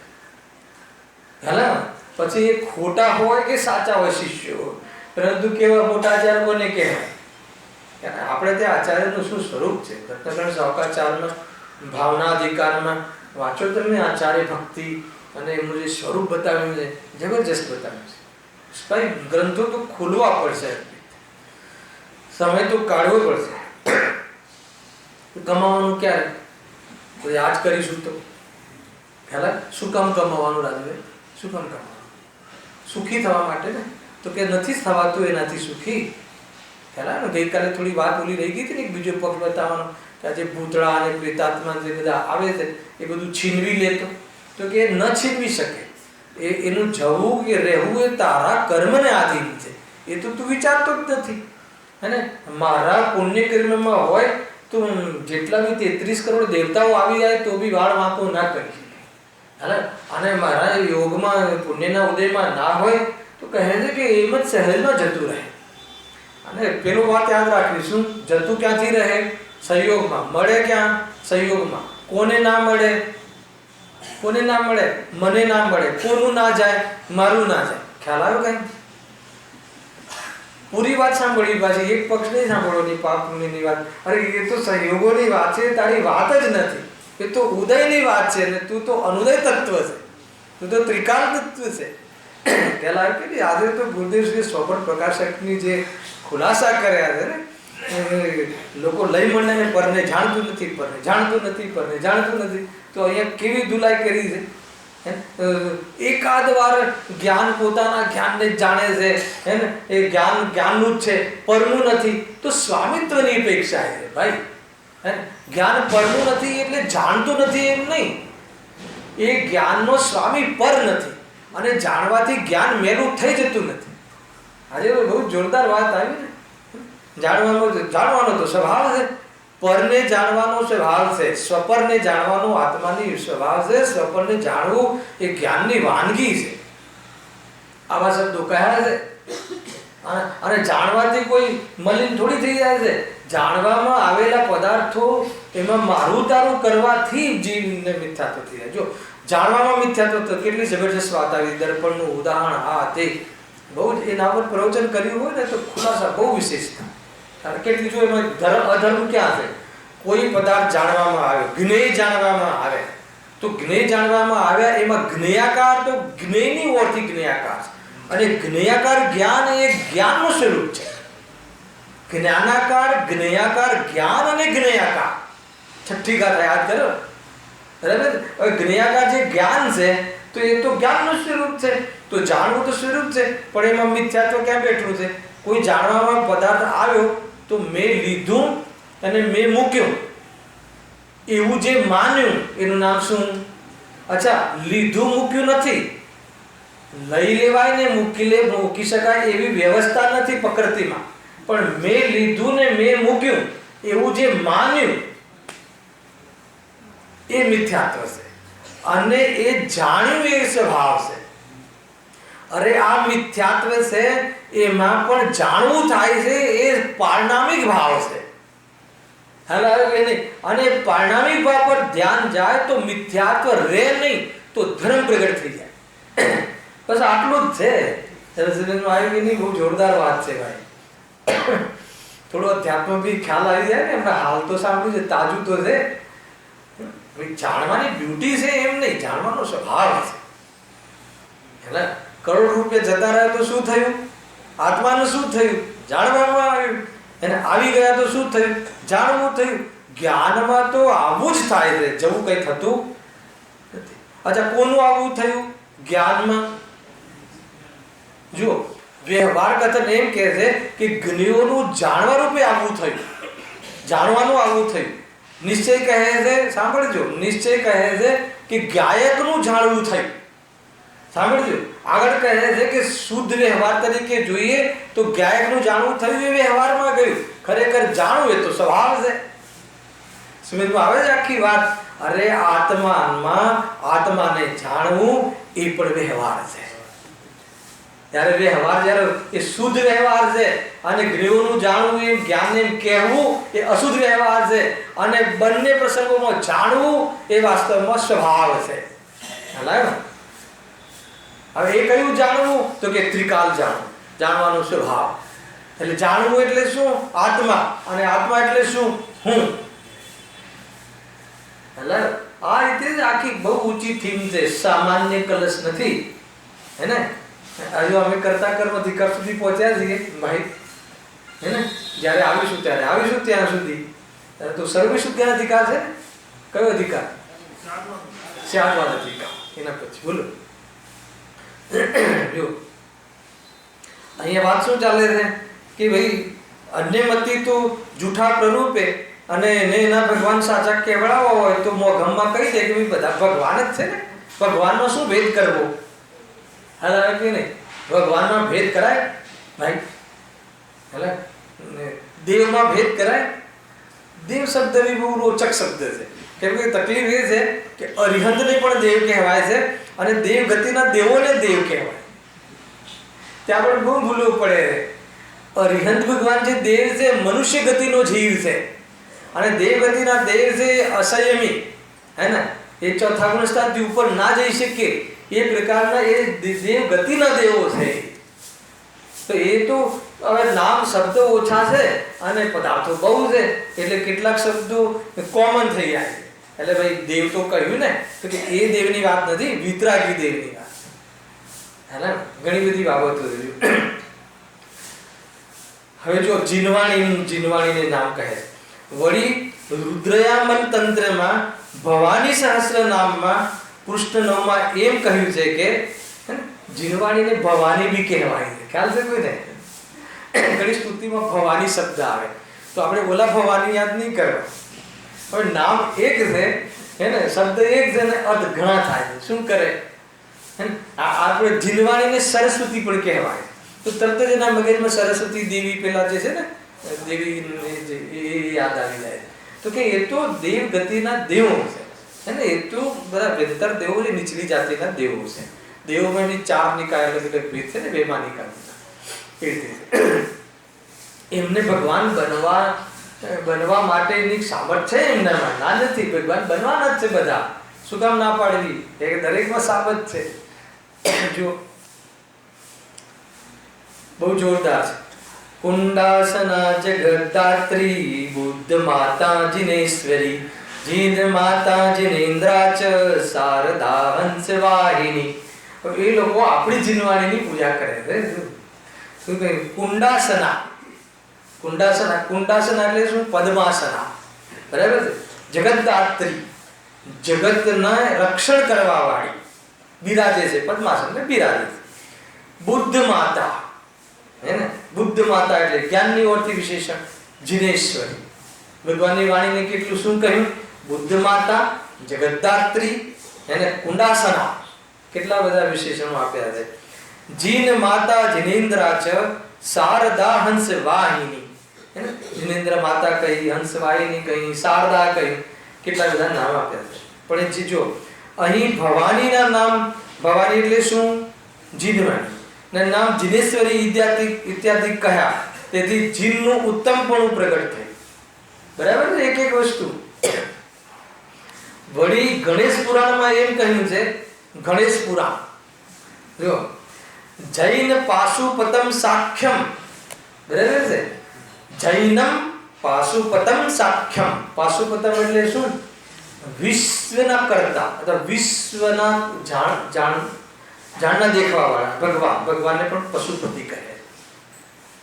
પછી એ ખોટા હોય કે સાચા હોય શિષ્યો, પરંતુ કેવા મોટા આચાર્ય કોને કહેવાય? આપણે ત્યાં આચાર્યનું શું સ્વરૂપ છે? રત્નકરણ સાવકાચાર્યમાં ભાવનાધિકારમાં વાંચો તમે આચાર્ય ભક્તિ અને એમનું જે સ્વરૂપ બતાવ્યું છે, જબરજસ્ત બતાવ્યું છે. કઈ ગ્રંથો તો ખોલવા પડશે, સમય તો કાઢવો પડશે. કમાવાનું ક્યારે? તો યાદ કરીશું તો ખ્યાલ. શું કામ કમાવાનું રાજભાઈ? શું કામ કમાવાનું? સુખી થવા માટે ને. તો કે નથી થવાતું એનાથી સુખી. ખ્યાલ ને ગઈકાલે થોડી વાત ઓલી રહી ગઈ હતી ને, બીજો પક્ષ બતાવવાનો કે આજે ભૂતળા અને પ્રેતાત્મા જે બધા આવે છે એ બધું છીનવી લેતો. તો કે ન છીનવી શકે. એનું જવું કે રહેવું એ તારા કર્મને આધીન છે. એ તો તું વિચારતો જ નથી. હે, મારા પુણ્ય કર્મમાં હોય તો જેટલા બી 33 કરોડ દેવતાઓ આવી જાય તો બી વાળ વાંકો ના કરી શકે. અને મારા યોગમાં પુણ્યના ઉદયમાં ના હોય તો કહે છે કે એમ જ સહેજમાં જતું રહે. અને પેલું વાત યાદ રાખીશું, જતું ક્યાંથી રહે? સંયોગમાં. મળે ક્યાં? સંયોગમાં. કોને ના મળે? કોને ના મળે? મને ના મળે. કોનું ના જાય? મારું ના જાય. ખ્યાલ આવ્યો કઈ? પૂરી વાત સાંભળવી પાછી, એક પક્ષ નહીં સાંભળવાની પાપ પુણ્યની વાત. અરે એ તો સંયોગોની વાત છે, તારી વાત જ નથી. એ તો ઉદયની વાત છે ને તું તો અનુદય તત્વ છે, તું તો ત્રિકાળ તત્વ છે. ખ્યાલ આવ્યો કે આજે તો ગુરુદેવશ્રી સ્વપન પ્રકાશકની જે ખુલાસા કર્યા છે ને, લોકો લઈ મળે પરને જાણતું નથી, પરને જાણતું નથી, પરને જાણતું નથી. તો અહીંયા કેવી ધુલાઈ કરી છે. એકાદ વાર જ્ઞાન પોતાના જ્ઞાનને જાણે છે, હે ને, એ જ્ઞાનનું જ છે, પરનું નથી. તો સ્વામિત્વની અપેક્ષા છે ભાઈ. જ્ઞાન પરનું નથી એટલે જાણતું નથી એમ નહીં. એ જ્ઞાનનો સ્વામી પર નથી અને જાણવાથી જ્ઞાન મેલું થઈ જતું નથી. આજે બહુ જોરદાર વાત આવી ને. જાણવાનો તો સ્વભાવ છે, પરને જાણવાનો સ્વભાવ છે, સ્વપરને જાણવાનો આત્માની સ્વભાવ છે. સ્વપરને જાણવું એ જ્ઞાનની વાનગી છે. આવા શબ્દો કહ્યા છે. અને જાણવાથી કોઈ મલિન થોડી થઈ જાય છે. જાણવામાં આવેલા પદાર્થો એમાં મારું તારું કરવાથી જીવને મિથ્યાત્વ થઈ જાય. જો જાણવામાં મિથ્યાત્વ, કેટલી જબરજસ્ત વાત આવી. દર્પણનું ઉદાહરણ આ તે બહુ જ એના પર પ્રવચન કર્યું હોય ને તો ખુલાસા બહુ વિશેષ થાય. કારણ કેટલી જો એમાં ધર્મ અધર્મ ક્યાં છે? કોઈ પદાર્થ જાણવામાં આવે, જ્ઞેય જાણવામાં આવે, તો જ્ઞેય જાણવામાં આવ્યા એમાં જ્ઞેયાકાર, તો જ્ઞેયની ઓળથી જ્ઞેયાકાર છે. અને જ્ઞેયાકાર જ્ઞાન એ જ્ઞાનનું સ્વરૂપ છે. જ્ઞાનાકાર, જ્ઞેયાકાર, જ્ઞાન અને જ્ઞેયાકાર. છઠ્ઠી ગાથા યાદ કરો. બરાબર? હવે જ્ઞેયાકાર જે જ્ઞાન છે તો એ તો જ્ઞાનનું સ્વરૂપ છે. તો જાણવું તો સ્વરૂપ છે, પણ એમાં મિથ્યાત્વ ક્યાં બેઠું છે? કોઈ જાણવામાં પદાર્થ આવ્યો તો મેં લીધું અને મેં મૂક્યું એવું જે માન્યું એનું નામ શું? અચ્છા, લીધું મૂક્યું નથી. લઈ લેવાય ને મૂકી શકાય એવી વ્યવસ્થા નથી પ્રકૃતિમાં. પણ મેં લીધું ને મેં મૂક્યું એવું જે માન્યું એ મિથ્યાત્વ છે. અને એ જાણ્યું એ સ્વભાવ છે. અરે આ મિથ્યાત્વ છે, એમાં પણ જાણવું થાય છે એ પારણામિક ભાવ છે. અને પારણામિક ભાવ પર ધ્યાન જાય તો મિથ્યાત્વ રહે નહીં, તો ધર્મ પ્રગટ થઈ જાય. બસ આટલું જ છે. આવી બહુ જોરદાર વાત છે ભાઈ. થોડો અધ્યાત્મ બી ખ્યાલ આવી જાય ને, એમને હાલ તો સાંભળ્યું છે, તાજું તો છે. જાણવાની બ્યુટી છે એમ નહીં, જાણવાનો સ્વભાવ છે. એટલે કરોડ રૂપિયા જતા રહ્યા તો શું થયું? આત્માનું શું થયું? જાણવામાં આવ્યું. એને આવી ગયા તો શું થયું? જાણવું થયું. જ્ઞાનમાં તો આવું જ થાય છે, જવું કઈ થતું નથી. અચ્છા, કોનું આવું થયું જ્ઞાનમાં? જો વ્યવહાર કથન એમ કહે છે કે જ્ઞાનીઓનું જાણવા રૂપે આવું થયું, જાણવાનું આવું થયું. નિશ્ચય કહે છે, સાંભળજો, નિશ્ચય કહે છે કે ગાયકનું જાણવું થયું. સાંભળજો, આગળ કહે છે કે શુદ્ધ વ્યવહાર તરીકે જોઈએ તો ગાયકનું જાણવું થયું એ વ્યવહારમાં ગયું. ખરેખર જાણવું એ તો સ્વભાવ છે. સમજમાં આવે છે આખી વાત? અરે આત્માને જાણવું એ પણ વ્યવહાર છે. ત્યારે વ્યવહાર જ્યારે એ શુદ્ધ વ્યવહાર છે, અને જ્ઞેયનું જાણવું એમ જ્ઞાનને એમ કહેવું એ અશુદ્ધ વ્યવહાર છે. અને બંને પ્રસંગોમાં જાણવું એ વાસ્તવમાં સ્વભાવ છે. હવે એ કયું જાણવું? તો કે ત્રિકાલ જાણવું, જાણવાનો સ્વભાવ. એટલે જાણવું એટલે શું? આત્મા. અને આત્મા એટલે શું? હું. એટલે આ રીતે જ આખી બહુ ઊંચી થીમ છે, સામાન્ય કલશ નથી. હે ને? હજુ અમે કરતા કર્મ અધિકાર સુધી પહોંચ્યા છીએ ભાઈ. હે ને? જ્યારે આવીશું ત્યાં સુધી તો સર્વેશું ત્યાં અધિકાર છે ને? કયો અધિકાર? સ્યાદવાદ અધિકાર. એના પછી બોલો. જો અહીંયા વાત શું ચાલે છે કે ભાઈ અન્યમતી તો જૂઠા પ્રરૂપે, અને એને એના ભગવાન સાચા કહેવડાવો હોય તો મોઘમમાં કહી દે કે ભાઈ બધા ભગવાન જ છે ને, ભગવાનનો શું ભેદ કરવો? હા કે નહીં? ભગવાનમાં ભેદ કરાય ભાઈ? એટલે દેવમાં ભેદ કરાય? દેવ શબ્દ બી બહુ રોચક શબ્દ છે. કેમ કે તકલીફ એ છે કે અરિહંતને પણ દેવ કહેવાય છે, અને દેવ ગતિના દેવોને દેવ કહેવાય. ત્યાં પણ બહુ ભૂલવું પડે. અરિહંત ભગવાન જે દેવ છે મનુષ્ય ગતિનો જીવ છે, અને દેવ ગતિના દેવ છે અસંયમી. હે ને? એ ચોથા ગુણ સ્થાનથી ઉપર ના જઈ શકે એ પ્રકારના એ દેવ ગતિના દેવો છે. તો એ તો હવે નામ શબ્દો ઓછા છે અને પદાર્થો બહુ છે, એટલે કેટલાક શબ્દો કોમન થઈ જાય. એટલે ભાઈ દેવ તો કહ્યું ને, તો કે એ દેવની વાત નથી, વિતરાગી દેવની વાત. હે ને? ઘણી બધી બાબતો છે. હવે જો જીનવાણીને નામ કહે. વળી રુદ્રયામન તંત્રમાં ભવાની સહસ્ર નામમાં પૃષ્ઠ 9 માં એમ કહ્યું છે કે જીનવાણીને ભવાની બી કહેવાય છે. ખ્યાલ છે કોઈને? ઘણી સ્તુતિમાં ભવાની શબ્દ આવે તો આપણે ઓલા ભવાની યાદ નહીં કરવા. હવે નામ એક છે, હે ને? શબ્દ એક છે ને અર્થ ઘણા થાય છે. શું કરે? આપણે જીનવાણીને સરસ્વતી પણ કહેવાય તો તરત જ એના મગજમાં સરસ્વતી દેવી પેલા જે છે ને દેવી એ યાદ આવી જાય. તો કે એ તો દેવ ગતિના દેવો છે. હે ને? એ તો બધા વેતર દેવો છે, નીચલી જાતિના દેવો છે. દેવોમાં 4 નિકાય અલગ અલગ ભેદ છે ને, 2 માં નિકાય એ રીતે એમને ભગવાન બનવા માટેની સામર્થ્ય છે એમનામાં. ના નથી, ભગવાન બનવાના જ છે બધા. શું કામ ના પાડવી? એ દરેકમાં સામર્થ છે. જો બહુ જોરદાર છે. કુંડાસના જગદાત્રી બુદ્ધ માતા જિનેશ્વરી જીન માતા જિનેન્દ્રાચ શારદા હંસ વાહિની. એ લોકો આપણી જીનવાણીની પૂજા કરે છે. શું કહ્યું? કુંડાસના. કુંડાસના એટલે શું? પદ્માસના. બરાબર છે? જગતદાત્રી, જગતના રક્ષણ કરવા વાળી બિરાજે છે. પદ્માસન એટલે બિરાજે છે. બુદ્ધ માતા, હે ને? બુદ્ધ માતા એટલે જ્ઞાનની ઓરથી વિશેષણ. જીનેશ્વરી, ભગવાનની વાણીને કેટલું શું કહ્યું? બુદ્ધ માતા, જગતદાત્રી, એને કુંડાસના, કેટલા બધા વિશેષણો આપ્યા છે. જીન માતા જિનેન્દ્રાચ શારદા હંસ વાહિની. હે ને? જિનેન્દ્ર માતા કહી, હંસ વાહિની કહી, શારદા કહી, કેટલા બધા નામ આપ્યા છે. પણ એ જો અહીં ભવાનીના નામ, ભવાની એટલે શું? જીનવાણી. ને નામ જીનેશ્વરી ઇત્યાદિ કહ્યા, તેથી જીનનું ઉત્તમપણું પ્રગટ થયું. બરાબર છે? એક વસ્તુ. વળી ગણેશ પુરાણમાં એમ કહ્યું છે, ગણેશ પુરાણ જો જૈન પાશુપતમ સાખ્યમ. બરાબર છે? જૈનમ પાશુપતમ સાખ્યમ. પાશુપતમ એટલે શું? વિશ્વના કરતા અથવા વિશ્વના જાણના દેખવા વાળા ભગવાન. ભગવાનને પણ પશુપતિ કહે.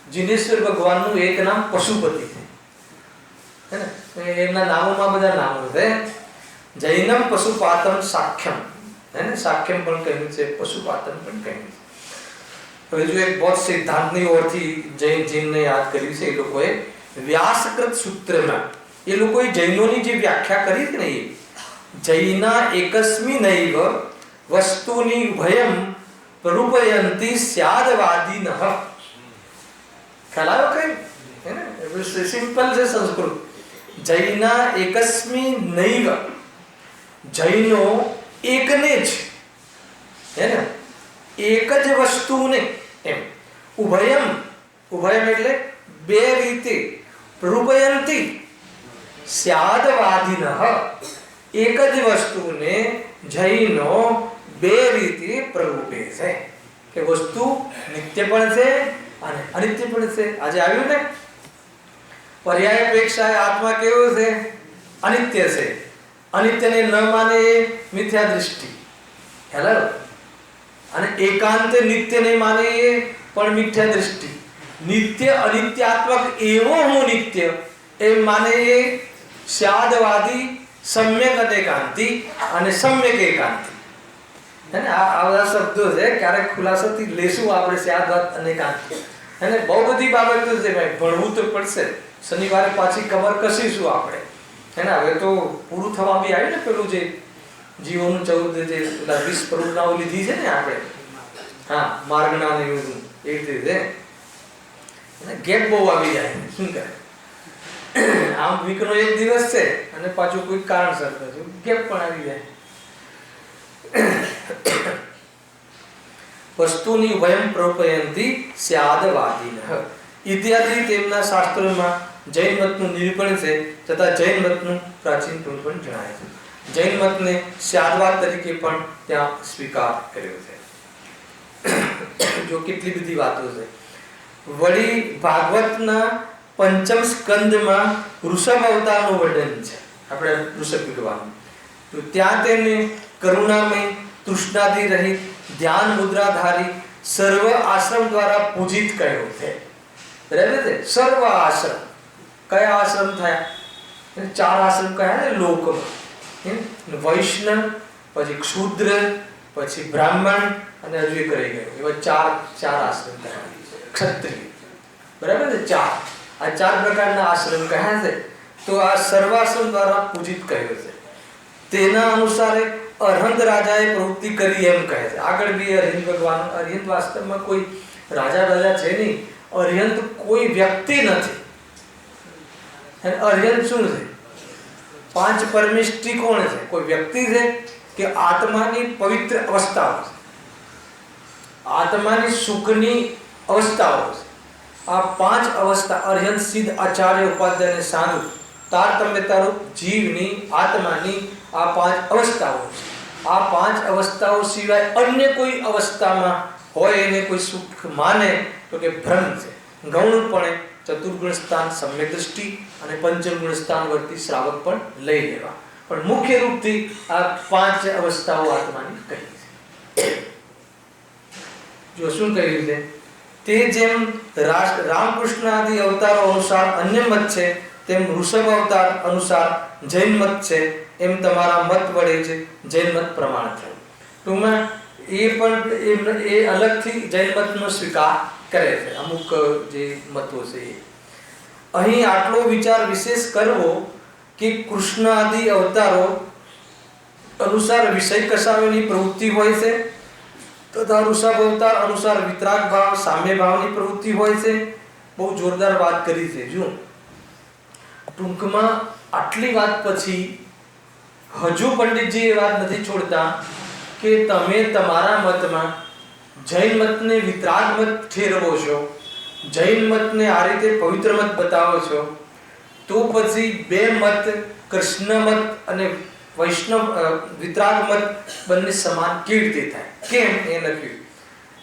જીનેશ્વર ભગવાનનું એક નામ પશુપતિ છે ને, એમના નામોમાં બધા નામો છે. જૈનમ પશુપાતમ સાખ્યમ, હે ને, સાખ્યમ પણ કહ્યું છે, પશુપાતમ પણ કહ્યું છે. હવે જો એક બૌદ્ધ સિદ્ધાંતની ઓરથી જૈનને યાદ કર્યું છે એ લોકોએ વ્યાસકૃત સૂત્રમાં. એ લોકોએ જૈનોની જે વ્યાખ્યા કરી છે ને, એ જૈના એકસ્મિનૈવ વસ્તુની ભયમ પ્રરૂપયંતી સ્યાદવાદિનઃ. ખ્યાલ આવ્યો કઈ? હે ને, સિમ્પલ છે સંસ્કૃત. જૈના એકસ્મિનૈવ, જૈનો એકને જ, હે ને, એક જ વસ્તુને એમ ઉભયમ, ઉભયમ એટલે બે રીતે, પ્રરૂપયંતી સ્યાદવાદિનઃ, એક જ વસ્તુને જૈનો બે રીતે પ્રરૂપે છે કે વસ્તુ નિત્ય પણ છે અને અનિત્ય પણ છે. આજે આવ્યું ને, પર્યાય અપેક્ષા આત્મા કેવો છે? અનિત્ય છે. અનિત્યને ન માને એ મિથ્યા દૃષ્ટિ. હેલો. અને એકાંત નિત્યને માને એ પણ મિથ્યા દૃષ્ટિ. નિત્ય અનિત્યાત્મક એવો હું નિત્ય એમ માને એ સ્યાદવાદી, સમ્યક અનેકાંતિ અને સમ્યક એકાંતિ. હે ને, આ બધા શબ્દો છે. ક્યારેક ખુલાસાથી લેશું આપણે સ્યાદવાદ અનેકાંતિ. હે ને, બહુ બધી બાબતો છે ભાઈ, ભણવું તો પડશે. શનિવારે પાછી કમર કસીશું આપણે. હે ને, હવે તો પૂરું થવા બી આવ્યું ને પેલું જે જીવોનું 14 જે 20 પ્રવૃત્તિઓ લીધી છે ને આપણે, હા, માર્ગના ને એવું એ રીતે ગેપ બહુ આવી જાય. શું કરે? આમ વીકનો એક દિવસ છે અને પાછું કોઈ કારણસર ગેપ પણ આવી જાય. વસ્તુની ઉભયમ પ્રરૂપયંતી સ્યાદવાદિનઃ ઇત્યાદિ તેમના શાસ્ત્રોમાં જૈન મતનું નિરૂપણ છે, તથા જૈન મતનું પ્રાચીન પણ જણાય છે. જૈન મતને સ્યાદવાદ તરીકે પણ ત્યાં સ્વીકાર કર્યો છે. જો કેટલી બધી વાતો છે. વળી ભાગવતના પંચમ સ્કંદમાં વૃષભ અવતારનું વર્ણન છે. આપણે વૃષભ ભગવાન, તો ત્યાં તેને કરુણામય, તૃષ્ણાદિ રહિત, ધ્યાન મુદ્રાધારી, સર્વ આશ્રમ દ્વારા પૂજિત કહ્યો છે. બરાબર છે? સર્વ આશ્રમ. કયા આશ્રમ થયા? 4 આશ્રમ કયા ને લોકમાં. વૈષ્ણવ, પછી ક્ષુદ્ર, પછી બ્રાહ્મણ અને હજુ એક રહી ગયો. એવા ચાર આશ્રમ કયા. ક્ષત્રિય. બરાબર છે? 4 આ 4 પ્રકારના આશ્રમ કયા છે. તો આ સર્વાશ્રમ દ્વારા પૂજિત કહ્યો છે. તેના અનુસારે અરહંત રાજાએ પ્રવૃત્તિ કરી એમ કહે છે. આગળ બી અરહંત ભગવાન, અરહંત વાસ્તવમાં કોઈ રાજા છે નહીં. અરહંત કોઈ વ્યક્તિ નથી. અરહંત શું છે? 5 પરમેષ્ઠી કોણ છે? કોઈ વ્યક્તિ છે કે આત્માની પવિત્ર અવસ્થાઓ છે, આત્માની સુખની અવસ્થાઓ છે. આ 5 અવસ્થા અરહંત, સિદ્ધ, આચાર્ય, ઉપાધ્યાય અને સાધુ તારતમ્યતારૂપ જીવની, આત્માની આ 5 અવસ્થાઓ છે. આ 5 અવસ્થાઓ સિવાય અન્ય કોઈ અવસ્થામાં હોય એને કોઈ સુખ માને તો કે ભ્રમ છે. ગૌણપણે ચતુર્ગુણ સ્થાન સમ્યક દૃષ્ટિ અને પંચમ ગુણ સ્થાન વર્તી શ્રાવક પણ લઈ લેવા. પણ મુખ્ય રૂપથી આ 5 અવસ્થાઓ આત્માની કહી છે. જો શું કહ્યું છે? તે જેમ રામકૃષ્ણ આદિ અવતારો અનુસાર અન્ય મત છે, તેમ વૃષભ અવતાર અનુસાર જૈન મત છે. એમ તમારા મત વડે જ જૈન મત પ્રમાણ થયું. ટૂંકમાં એ પણ એ અલગથી જૈન મતનો સ્વીકાર કરે છે. અમુક જે મતો છે એ અહીં આટલો વિચાર વિશેષ કરવો કે કૃષ્ણ આદિ અવતારો અનુસાર વિષય કસાયોની પ્રવૃત્તિ હોય છે, તથા વૃષભ અવતાર અનુસાર વિતરાગ ભાવ, સામ્ય ભાવની પ્રવૃત્તિ હોય છે. બહુ જોરદાર વાત કરી છે. જો ટૂંકમાં આટલી વાત પછી હજુ પંડિતજી એ વાત નથી છોડતા કે તમે તમારા મતમાં જૈન મતને વિતરાગ મત ઠેરવો છો, જૈન મતને આ રીતે પવિત્ર મત બતાવો છો, તો પછી 2 મત કૃષ્ણ મત અને વૈષ્ણવ વિતરાગ મત બંને સમાન કેવી રીતે થાય? કેમ? એ લખ્યું.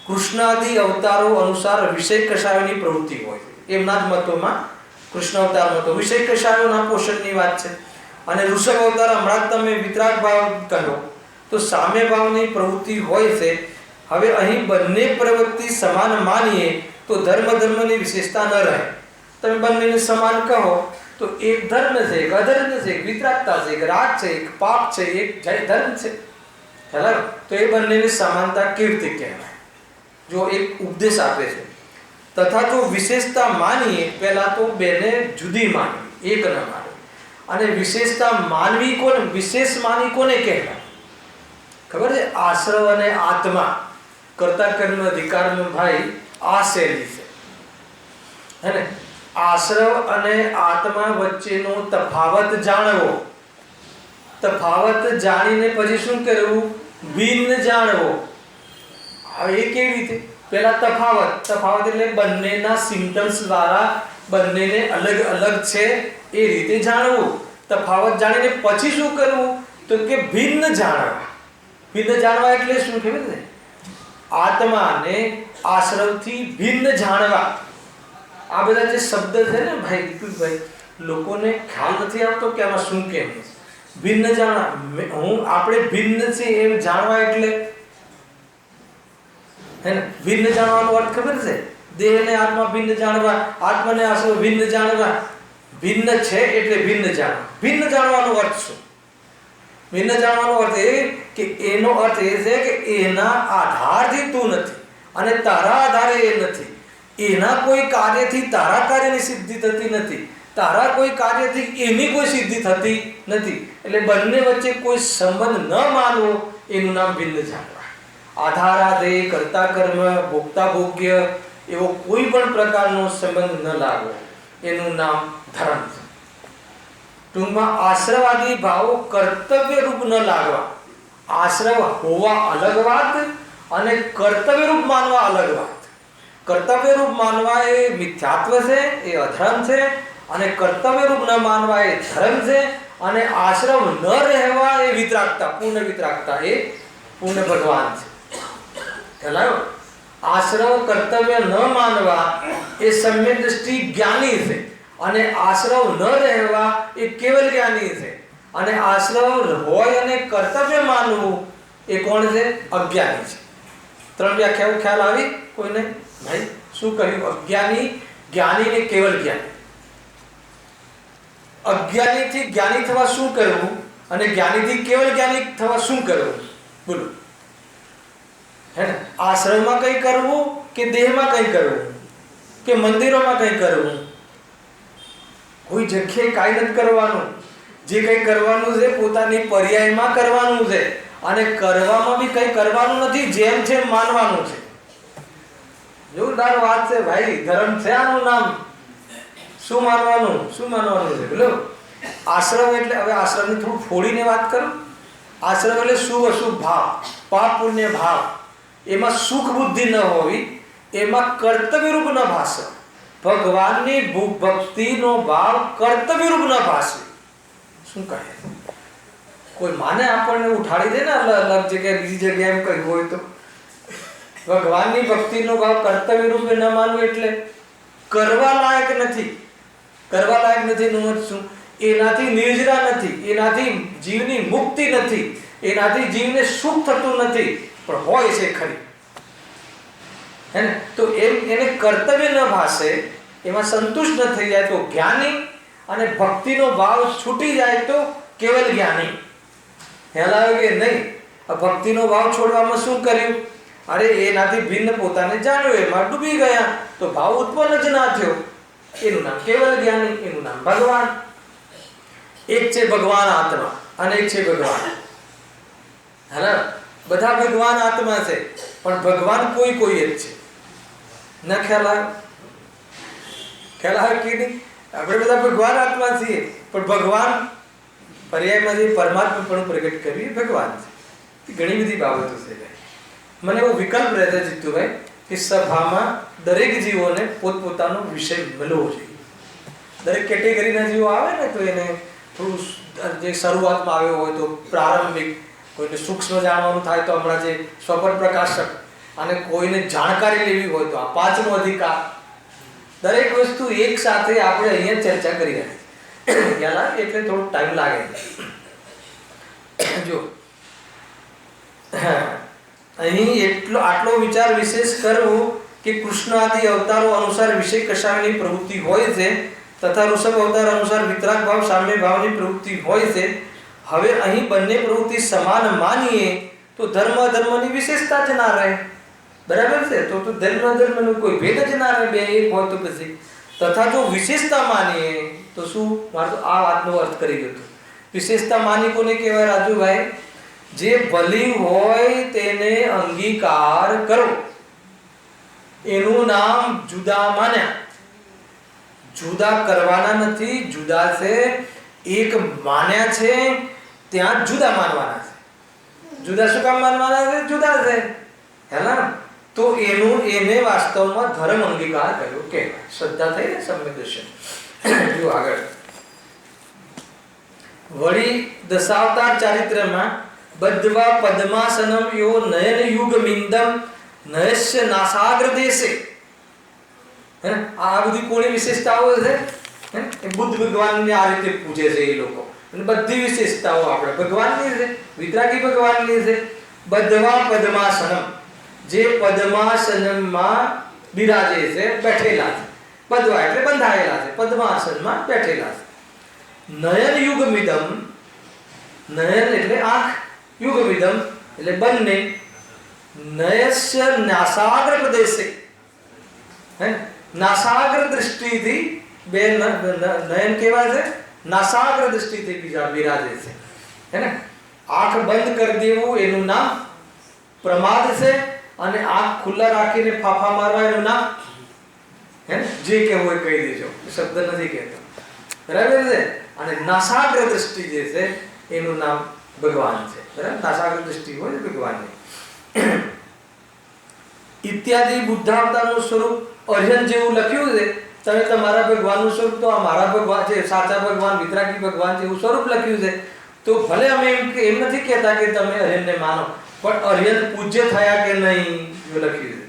કૃષ્ણાદિ અવતારો અનુસાર વિષય કષાયોની પ્રવૃત્તિ હોય છે. એમના જ મતોમાં કૃષ્ણ અવતારમાં તો વિષય કષાયોના પોષણની વાત છે, અને ઋષભ અવતાર હમણાં તમે વિતરાગ ભાવ કહો તો સામ્ય ભાવની પ્રવૃત્તિ હોય છે. હવે અહીં બંને પ્રવૃત્તિ સમાન માનીએ તો ધર્મની વિશેષતા ન રહે. તમે બંનેને સમાન કહો તો એક ધર્મ છે, એક અધર્મ છે, એક વિતરાગતા છે, એક રાગ છે, એક પાપ છે, એક જય ધર્મ છે. ખ્યાલ તો એ બંનેની સમાનતા કેવી રીતે કહેવાય? જો એક ઉપદેશ આપે છે, તથા જો વિશેષતા માનીએ, પહેલા તો બેને જુદી માનવી, એક ન માનવી. અને વિશેષતા માનવી કોને, વિશેષ માની કોને કહેવાય ખબર છે? આશ્રવ અને આત્મા કરતા કર્મ અધિકારનો ભાઈ આ શૈલી છે, હે ને? આશ્રવ અને આત્મા વચ્ચેનો તફાવત જાણવો, તફાવત જાણીને પછી શું કરવું? ભિન્ન જાણવો. હવે એ કેવી રીતે? પહેલા તફાવત એટલે બંનેના સિમ્પટમ્સ દ્વારા બંનેને અલગ અલગ છે એ રીતે જાણવું. તફાવત જાણીને પછી શું કરવું? તો કે ભિન્ન જાણવા. ભિન્ન જાણવા એટલે શું ખબર છે? આત્માને આશ્રવથી ભિન્ન જાણવા. આ બધા જે શબ્દ છે ને ભાઈ દીપકભાઈ, લોકોને ખ્યાલ નથી આવતો કે આમાં શું કેમ છે. ભિન્ન જાણવા, આપણે ભિન્ન છે એમ જાણવા એટલે, હે ને? ભિન્ન જાણવાનો અર્થ ખબર છે? દેહ ને આત્મા ભિન્ન જાણવા, આત્માને આશ્રવ ભિન્ન જાણવા. ભિન્ન છે એટલે ભિન્ન જાણવા. ભિન્ન જાણવાનો અર્થ શું? ભિન્ન જાણવાનો અર્થ એ કે એનો અર્થ એ છે કે એના આધારથી તું નથી અને તારા આધારે એ નથી. એના કોઈ કાર્યથી તારા કાર્યની સિદ્ધિ થતી નથી, તારા કોઈ કાર્યથી એની કોઈ સિદ્ધિ થતી નથી. એટલે બંને વચ્ચે કોઈ સંબંધ ન માનવો, એનું નામ ભિન્ન જાણવા. આધારાધેય, કર્તા કર્મ, ભોગતા ભોગ્ય એવો કોઈ પણ પ્રકારનો સંબંધ ન લાગવો, એનું નામ ધર્મ છે. ટૂંકમાં આશ્રવાદી ભાવો કર્તવ્ય રૂપ ન લાગવા. આશ્રવ હોવા અલગ વાત અને કર્તવ્ય રૂપ માનવા અલગ વાત. કર્તવ્ય રૂપ માનવા એ મિથ્યાત્વ છે, એ અધર્મ છે, અને કર્તવ્ય રૂપ ન માનવા એ ધર્મ છે. અને આશ્રવ ન રહેવા એ વિતરાગતા, પૂર્ણ વિતરાગતા, એ પૂર્ણ ભગવાન છે. ખ્યાલ? આશ્રવ કર્તવ્ય ન માનવા એ સમ્યક દ્રષ્ટિ જ્ઞાની છે, અને આશ્રવ ન રહેવા એ કેવલ જ્ઞાની છે. અને આશ્રવ હોય અને કર્તવ્ય માનવું એ કોણ છે? અજ્ઞાની છે. ત્રણ વ્યાખ્યાઓ ખ્યાલ આવી કોઈને? ભાઈ શું કહ્યું? અજ્ઞાની, જ્ઞાની ને કેવલ જ્ઞાની. અજ્ઞાનીથી જ્ઞાની થવા શું કરવું અને જ્ઞાનીથી કેવલ જ્ઞાની થવા શું કરવું? બોલો. હે ને? આશ્રમમાં કંઈ કરવું કે દેહમાં કંઈ કરવું કે મંદિરોમાં કંઈ કરવું? કોઈ જગ્યાએ કાંઈ નથી કરવાનું. જે કંઈ કરવાનું છે પોતાની પર્યાયમાં કરવાનું છે, અને કરવામાં બી કંઈ કરવાનું નથી, જેમ છે માનવાનું છે. જોરદાર વાત છે ભાઈ. ધર્મ છે આનું નામ. શું માનવાનું? શું માનવાનું છે? બોલો. આશ્રમ એટલે, હવે આશ્રમની થોડું ફોડીને વાત કરું. આશ્રમ એટલે શુભ અશુભ ભાવ, પાપ પુણ્ય ભાવ, એમાં સુખ બુદ્ધિ ન હોવી, એમાં કર્તવ્ય રૂપ ન ભાષે. ભગવાનની ભક્તિનો ભાવ કર્તવ્ય રૂપ ન ભાષે. શું કહે? કોઈ માને આપણને ઉઠાડી દે ને અલગ જગ્યાએ, બીજી જગ્યાએ એમ કહ્યું હોય તો. ભગવાનની ભક્તિનો ભાવ કર્તવ્ય રૂપે ન માનવું એટલે કરવા લાયક નથી. કરવા લાયક નથી નું અર્થ શું? એનાથી નિર્જરા નથી, એનાથી જીવની મુક્તિ નથી, એનાથી જીવને સુખ થતું નથી, પણ હોય છે ખરી. હે ને? તો એને કર્તવ્ય ન ભાષે, એમાં સંતુષ્ટ ન થઈ જાય તો જ્ઞાની, અને ભક્તિનો ભાવ છૂટી જાય તો કેવલ જ્ઞાની. ખ્યાલ આવે કે નહીં? આ ભક્તિનો ભાવ છોડવામાં શું કર્યું? અરે એનાથી ભિન્ન પોતાને જાણ્યો, એમાં ડૂબી ગયા, તો ભાવ ઉત્પન્ન જ ના થયો. એનું નામ કેવલ જ્ઞાની, એનું નામ ભગવાન. એક છે ભગવાન આત્મા અને એક છે ભગવાન. હા, બધા ભગવાન આત્મા છે, પણ ભગવાન કોઈ કોઈ જ છે. ન ખ્યાલ આવે? ખ્યાલ આવે કે નહીં? આપણે બધા ભગવાન આત્મા છીએ, પણ ભગવાન પર્યાયમાં જે પરમાત્મા પણ પ્રગટ કર્યું એ ભગવાન છે. ઘણી બધી બાબતો છે. મને એવો વિકલ્પ રહેતો જીતુભાઈ કે સભામાં દરેક જીવોને પોતપોતાનો વિષય મળવો જોઈએ. દરેક કેટેગરીના જીવો આવે ને તો એને થોડું, જે શરૂઆતમાં આવ્યો હોય તો પ્રારંભિક, કોઈને સૂક્ષ્મ જાણવાનું થાય તો હમણાં જે સ્વપન પ્રકાશક, અને કોઈને જાણકારી લેવી હોય તો આ પાંચમો અધિકાર, દરેક વસ્તુ એક સાથે આપણે અહીંયા ચર્ચા કરી રહ્યા છીએ. ખ્યાલ આવે એટલે થોડો ટાઈમ લાગે. જો અહીં આટલો વિચાર વિશેષ કરવો કે કૃષ્ણ આદિ અવતારો અનુસાર વિષય કશાયની પ્રવૃત્તિ હોય છે તથા ઋષભ અવતાર અનુસાર વિતરાગ ભાવ સામ્ય ભાવની પ્રવૃત્તિ હોય છે. હવે અહીં બંને પ્રવૃત્તિ સમાન માનીએ તો ધર્મ અધર્મની વિશેષતા જ ના રહે. બરાબર છે? તો ધર્મ અધર્મનો કોઈ ભેદ જ ના રહે, બે એક હોય તો પછી. તથા જો વિશેષતા માનીએ તો શું? મારે તો આ વાતનો અર્થ કરી દો. વિશેષતા માની કોને કહેવાય રાજુભાઈ? જે ભલી હોય તેને અંગીકાર કરો, એનું નામ જુદા માન્યા. જુદા કરવાના નથી, જુદા છે. એક માન્યા છે ત્યાં જુદા માનવાના છે. જુદા શું કામ માનવાના છે? જુદા છે, હેલા. તો એને વાસ્તવમાં ધર્મ અંગીકાર કર્યો કે શ્રદ્ધા થઈ ને સંવેદનશીલ. જો આગળ વળી દશાવતાર ચારિત્રમાં બદ્ધવા પદ્માસનમ યો નયન યુગ મિંદમ નયસ્ય નાસાગ્ર દેશે. આ બધી કોની વિશેષતાઓ છે? બુદ્ધ ભગવાનને આ રીતે પૂજે છે એ લોકો. અને બધી વિશેષતાઓ આપણે ભગવાનની છે, વિતરાગી ભગવાનની છે. બદ્ધવા પદ્માસનમ, જે પદ્માસનમાં બિરાજે છે, બેઠેલા છે. બદ્ધવા એટલે બંધાયેલા છે, પદ્માસનમાં બેઠેલા છે. નયન યુગમિદમ, નયન એટલે આંખ, યુગમિદમ એટલે બંને. નયસ્ય નાસાગ્ર પ્રદેશે, નાસાગ્ર દૃષ્ટિથી બે નયન કેવા છે? નાસાગ્ર દૃષ્ટિથી બીજા બિરાજે છે, હે ને. આંખ બંધ કરી દેવું એનું નામ પ્રમાદ છે, અને આંખ ખુલ્લા રાખીને ફાફા મારવા એનું નામ, હે ને, જે કહેવું હોય કહી દેજો, શબ્દ નથી કહેતો. બરાબર છે? અને નાસાગ્ર દૃષ્ટિ જે છે એનું નામ ભગવાન છે. બરાબર? નાસાગ્ર દૃષ્ટિ હોય ભગવાનની. ઇત્યાદિ બુદ્ધાવતારનું સ્વરૂપ અર્યન જેવું લખ્યું છે. તમે તમારા ભગવાનનું સ્વરૂપ તો આ મારા ભગવાન છે, સાચા ભગવાન વિતરાગી ભગવાન છે એવું સ્વરૂપ લખ્યું છે. તો ભલે અમે એમ નથી કહેતા કે તમે અર્યનને માનો, પણ અર્યન પૂજ્ય થયા કે નહીં એવું લખ્યું છે.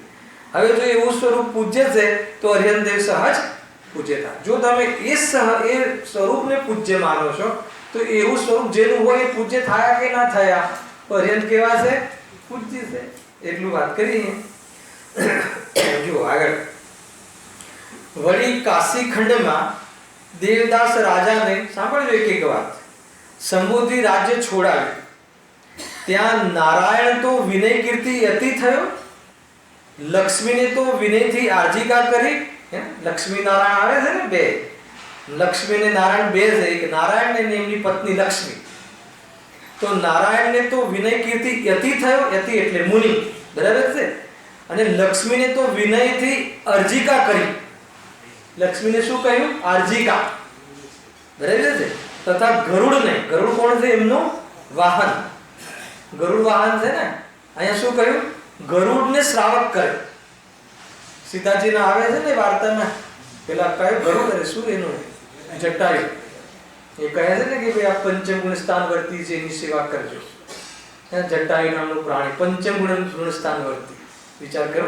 હવે જો એવું સ્વરૂપ પૂજ્ય છે તો અર્યન દેવ સહજ પૂજ્ય થાય. જો તમે એ સ્વરૂપને પૂજ્ય માનો છો તો એવું સ્વરૂપ જેનું હોય એ પૂજ્ય થયા કે ના થયા? અર્યન કેવા છે? પૂજ્ય છે. એટલું વાત કરીએ. જો આગળ વળી કાશી ખંડમાં દેવદાસ રાજાને સાંભળજો એક વાત. સંબોધી રાજ્ય છોડાવ્યું. ત્યાં નારાયણ તો વિનય કીર્તિ અતિ થયો, લક્ષ્મીને તો વિનયથી આર્જિકા કરી. લક્ષ્મી નારાયણ આવે છે ને, બે લક્ષ્મી ને નારાયણ બે છે. એક નારાયણ અને એમની પત્ની લક્ષ્મી. તો નારાયણને તો વિનય કીર્તિ અતિ થયો, અતિ એટલે મુનિ, બરાબર છે. અને લક્ષ્મીને તો વિનયથી અર્જિકા કરી. લક્ષ્મીને શું કહ્યું? આર્જિકા, બરાબર છે. તથા ગરુડને, ગરુડ કોણ છે? એમનું વાહન, ગરુડ વાહન છે ને. અહીંયા શું કહ્યું? ગરુડને શ્રાવક કરે. સીતાજીના આવે છે ને વાર્તામાં, પેલા કયું ગરુડ કરે? શું એનું? જટાયુ. એ કહે છે ને કે ભાઈ આ પંચમગુણ સ્થાન વર્તી છે, એની સેવા કરજો. જટાયુ નામનું પ્રાણી પંચમગુણ સ્થાન વર્તી. વિચાર કરો,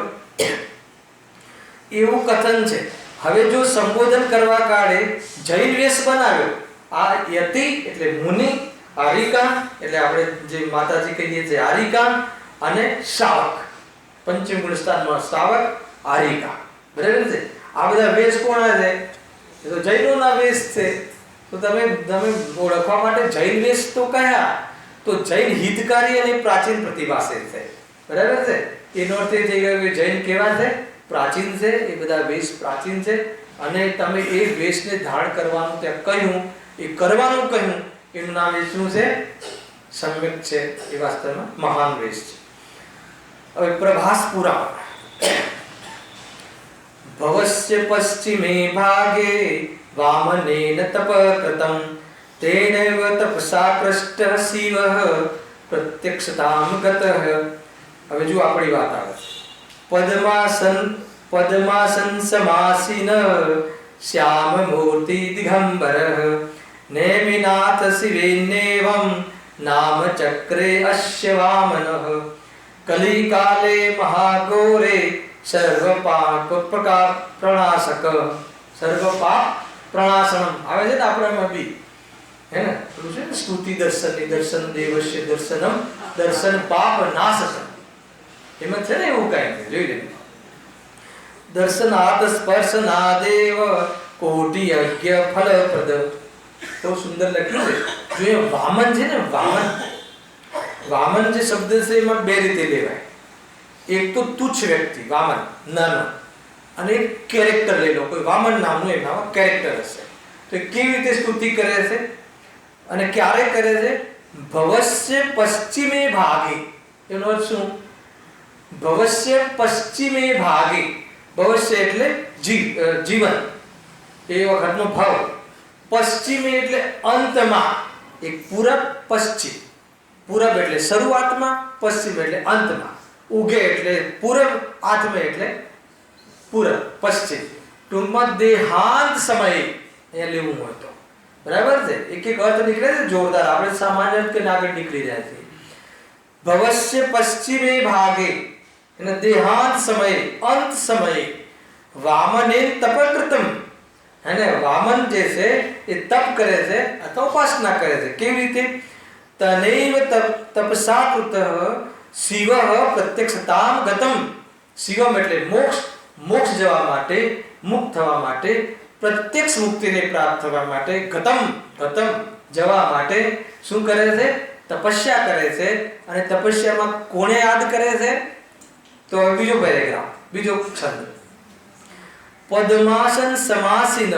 એવું કથન છે. હવે જો સંબોધન કરવા કાળે જૈન વેશ બનાવ્યો. આ યતિ એટલે મુનિ, આરિકા એટલે આપણે જે માતાજી કહીએ છીએ આરિકા, અને શ્રાવક પંચમગુણ સ્થાનમાં શ્રાવક, આરિકા, બરાબર છે. આ બધા વેશ કોના છે? એ તો જૈનોના વેશ છે. તો તમે ઓળખવા માટે જૈન વેશ તો કયા? તો જૈન હિતકારી અને પ્રાચીન પ્રતિભાસે છે, બરાબર છે. એનો અર્થ એ થઈ ગયો કે જૈન કેવા છે? પ્રાચીન છે. એ બધા વેશ પ્રાચીન છે. અને તમે એ વેશને ધારણ કરવાનું ત્યાં કહ્યું, એ કરવાનું કહ્યું, એનું નામ શું છે? સમ્યક છે. એ વાસ્તવમાં મહાન વેશ છે. હવે પ્રભાસ પુરાણ. ભવસ્ય પશ્ચિમે ભાગે વામનેન તપ કૃતમ તેનૈવ તપસા કૃષ્ટ શિવઃ પ્રત્યક્ષતામ ગતઃ. હવે જો આપણી વાત આવે. પદ્માસન સમાસીન શ્યામ મૂર્તિ દિગંબરઃ નેમિનાથ શિવેન્નેવં નામ ચક્રે અસ્ય વામનઃ કલિકાલે મહાઘોરે સર્વ પાપ પ્રણાશક, સર્વ પાપ પ્રણાશનમ આવે છે ને આપણામાં બી, હે ને પેલું છે ને સ્તુતિ દર્શનની, દર્શન દેવસ્ય દર્શનમ દર્શન પાપ નાશક, એમાં છે ને એવું કાંઈ જોઈ લે. દર્શનાદ સ્પર્શનાદેવ કોટિ યજ્ઞ ફલપ્રદ. તો સુંદર લખ્યું છે. જો એ વામન છે ને, વામન જે શબ્દ છે એમાં બે રીતે લેવાય. એક તો તુચ્છ વ્યક્તિ વામન, નાનો, અને એક કેરેક્ટર લઈ લો, કોઈ વામન નામનું એમાં કેરેક્ટર હશે. તો કેવી રીતે સ્તુતિ કરે છે અને ક્યારે કરે છે? ભવસ્ય પશ્ચિમે ભાગે. એનો અર્થ શું? ભવસ્ય પશ્ચિમે ભાગે. ભવસ્ય એટલે જીવન, એ વખતનો ભાવ. પશ્ચિમે એટલે અંતમાં, એક પૂરબ પશ્ચિમ. પૂરબ એટલે શરૂઆતમાં, પશ્ચિમ એટલે અંતમાં. ઉગે એટલે પૂરબ, આત્મે એટલે પૂરબ, પશ્ચિમ. ટૂંકમાં દેહાંત સમયે અહીંયા લેવું હોય તો બરાબર છે. એક એક અર્થ નીકળે છે જોરદાર, આપણે સામાન્ય અર્થ કરીને આગળ નીકળી જાય છે. ભવસ્ય પશ્ચિમે ભાગે એટલે દેહાંત સમયે, અંત સમયે. વામને તપકૃતમ, અને વામન જે છે એ તપ કરે છે અથવા ઉપાસના કરે છે. કેવી રીતે? તનૈવ તપસા કૃતઃ શિવ પ્રત્યક્ષતામ ગતમ. શિવમ એટલે મોક્ષ, મોક્ષ જવા માટે, મુક્ત થવા માટે, પ્રત્યક્ષ મુક્તિને પ્રાપ્ત થવા માટે, ગતમ જવા માટે શું કરે છે? તપસ્યા કરે છે. અને તપસ્યામાં કોને યાદ કરે છે? તો બીજો પેરેગ્રાફ, બીજો છંદ. પદ્માસન સમાસીન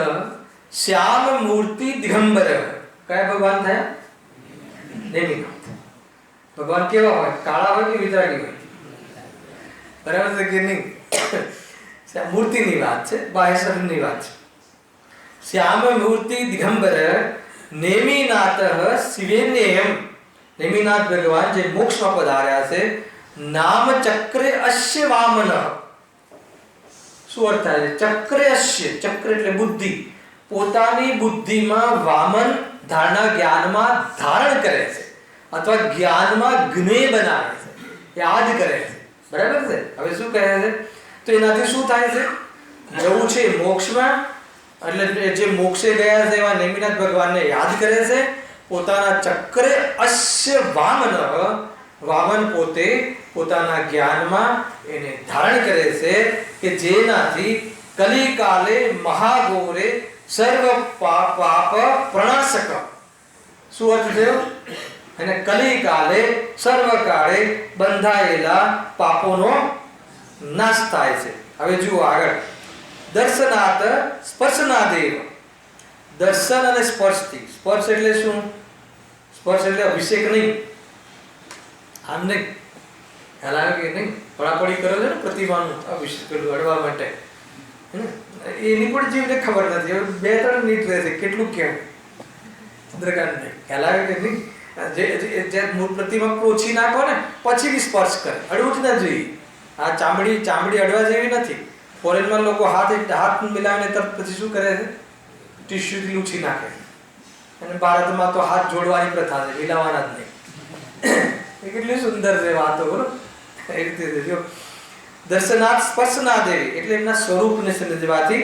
શ્યામ મૂર્તિ દિગંબર. કયા ભગવાન થયા? નેમિનાથ. ભગવાન કેવા હોય? કાળા હોય કે વિતરાગી હોય? બરાબર છે કે નહીં? મૂર્તિની વાત છે, બાહ્ય શરીરની વાત છે. શ્યામ મૂર્તિ દિગંબર નેમિનાથ શિવેન્યમ. નેમિનાથ ભગવાન જે મોક્ષમાં પધાર્યા છે. નામ ચક્રે અશ્ય વામન. શું અર્થ થાય છે? ચક્રે અશ્ય, ચક્ર એટલે બુદ્ધિ. પોતાની બુદ્ધિમાં વામન ધારણા જ્ઞાનમાં ધારણ કરે છે અથવા જ્ઞાનમાં જ્ઞેય બનાવે છે, યાદ કરે છે. બરાબર છે? હવે શું કહે છે? તો એનાથી શું થાય છે? જવું છે મોક્ષમાં, એટલે જે મોક્ષે ગયા છે એવા નેમિનાથ ભગવાનને યાદ કરે છે. પોતાના ચક્રે અશ્ય વામન, વામન પોતે પોતાના જ્ઞાનમાં એને ધારણ કરે છે કે જેનાથી કલિકાલે મહાઘોરે સર્વ પાપ પ્રણાશક. શું અર્થ થયો? અને કલિકાલે સર્વકાળે બંધાયેલા પાપોનો નાશ થાય છે. હવે જુઓ આગળ. દર્શનાત સ્પર્શનાદેવ. દર્શન અને સ્પર્શથી. સ્પર્શ એટલે શું? સ્પર્શ એટલે અભિષેક નહીં, આમ નહીં. ખ્યાલ આવે કે નહીં? પડાપડી કરો છો ને પ્રતિમાનું અભિષેક પેલું અડવા માટે, એની પણ જીવને ખબર નથી. બે ત્રણ મિનિટ રહેશે કેટલું કેમ ચંદ્રકાંત નહીં. ખ્યાલ આવે કે નહીં? જે પ્રતિમા પોછી નાખો ને પછી બી સ્પર્શ કરે, અડવું જ ના જોઈએ. આ ચામડી અડવા જેવી નથી. ફોરેનમાં લોકો હાથ મિલાવીને તરત પછી શું કરે છે? ટીશ્યુથી લૂછી નાખે. અને ભારતમાં તો હાથ જોડવાની પ્રથા છે, મિલાવાના જ નહીં. એ કેટલી સુંદર છે વાતો, બોલો. એ રીતે જો દર્શનાથ સ્પર્શનાદેવ એટલે એમના સ્વરૂપને સમજવાથી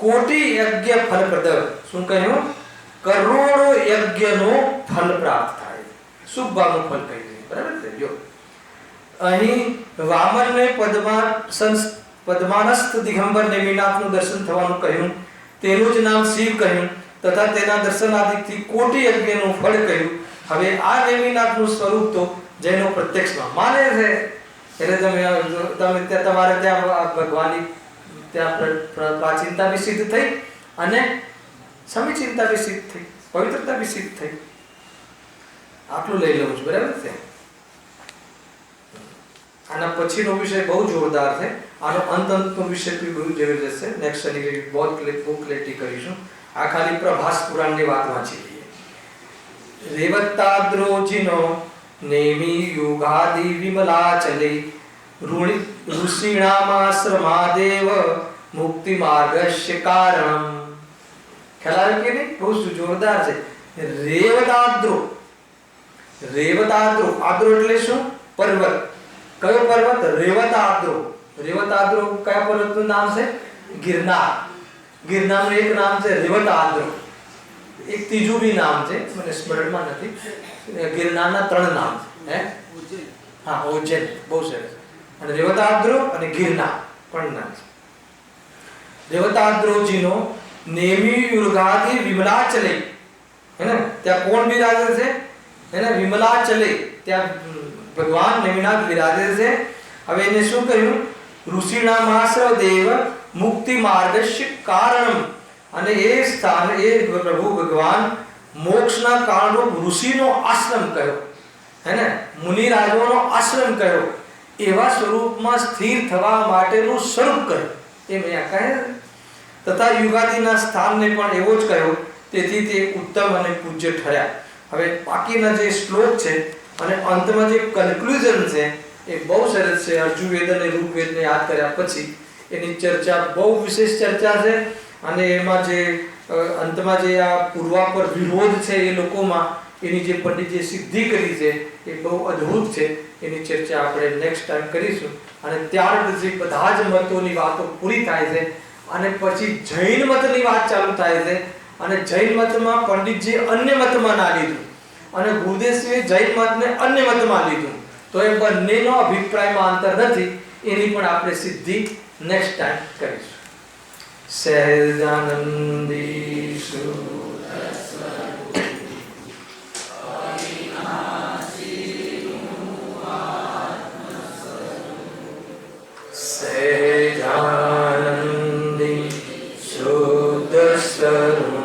કોટિ યજ્ઞ ફલપ્રદ. શું કહ્યું? કરોડો યજ્ઞનો ફલ પ્રાપ્ત થાય. શુભ ભાવનું ફલ કહ્યું. બરાબર છે? જો અહીં વામનને પદ્માનસ્થ દિગંબર નેમિનાથનું દર્શન થવાનું કહ્યું, તેનું જ નામ શિવ કહ્યું તથા તેના દર્શન આદિથી કોટિ યજ્ઞનું ફળ કહ્યું. હવે આ નેમિનાથનું સ્વરૂપ તો જૈનો પ્રત્યક્ષમાં માને છે. એટલે તમારે ત્યાં ભગવાનની ત્યાં પ્રાચીનતા બી સિદ્ધ થઈ અને સમીચીનતા બી સિદ્ધ થઈ, પવિત્રતા બી સિદ્ધ થઈ. આટલું લઈ લઉં છું. બરાબર છે? આના પછીનો વિષય બહુ જોરદાર છે. આનો અંતનો વિષય બી બહુ જબરદસ્ત છે. નેક્સ્ટ શનિ બહુ ક્લેરિટી કરીશું. આ ખાલી પ્રભાસ પુરાણની વાત વાંચી લઈએ. રેવતાદ્રોજીનો નેમી યુગાદિ વિમલાચલે ઋષિણામાશ્રમાદેવ મુક્તિ માર્ગસ્ય કારણમ. ખ્યાલ આવે કે નહીં? બહુ જોરદાર છે. રેવતાદ્રો, રેવતાદ્રો, આદ્રો એટલે શું? પર્વત. કયો પર્વત? રેવતાદ્રો. રેવતાદ્રો કયા પર્વતનું નામ છે? ગિરનાર. ગિરનારનું એક નામ છે રેવતાદ્રો, એક ત્રીજું બી નામ છે, મને સ્મરણમાં નથી. ગિરનારના 3 નામ છે. હા, ઉજ્જૈન. બહુ સરસ. અને રેવતાદ્રો અને ગિરનાર પણ નામ છે. રેવતાદ્રોજીનો નેમી યુર્ગાદી વિમલાચલે, હે ને, ત્યાં કોણ બિરાજે છે? હે ને, વિમલાચલે, ત્યાં ભગવાન નેમિનાથ બિરાજે છે. હવે એને શું કહ્યું? ઋષિણામાશ્ર દેવ મુક્તિ માર્ગસ્ય કારણમ. અને એ સ્થાન, એ પ્રભુ ભગવાન મોક્ષના કારણરૂપ ઋષિનો આશ્રમ કયો, હે ને, મુનિરાજોનો આશ્રમ કયો, એવા સ્વરૂપમાં સ્થિર થવા માટેનું સ્વરૂપ કયો, એમ અહીંયા કહે. તથા યુગાદિના સ્થાનને પણ એવો જ કહ્યો, તેથી તે ઉત્તમ અને પૂજ્ય ઠર્યા. હવે બાકીના જે શ્લોક છે અને અંતમાં જે કન્ક્લુઝન છે એ બહુ સરસ છે. અર્જુવેદ અને ઋગ્વેદને યાદ કર્યા પછી એની ચર્ચા બહુ વિશેષ ચર્ચા છે. અને એમાં જે અંતમાં જે આ પૂર્વાપર વિરોધ છે એ લોકોમાં, એની જે પંડિત જે સિદ્ધિ કરી છે એ બહુ અદ્ભુત છે. એની ચર્ચા આપણે નેક્સ્ટ ટાઈમ કરીશું. અને ત્યાર પછી બધા જ મતોની વાતો પૂરી થાય છે. અને પછી જૈન મતની વાત ચાલુ થાય છે. અને જૈન મતમાં પંડિતજી અન્ય મતમાં ના લીધું અને ગુરુદેવજીએ જૈન મતને અન્ય મતમાં લીધું. તો એ બંનેનો અભિપ્રાયમાં અંતર નથી. એની પણ આપણે સિદ્ધિ નેક્સ્ટ ટાઈમ કરીશું. સહેજાનંદી સહેજાનંદી શુદ્ધ સ્વરૂપ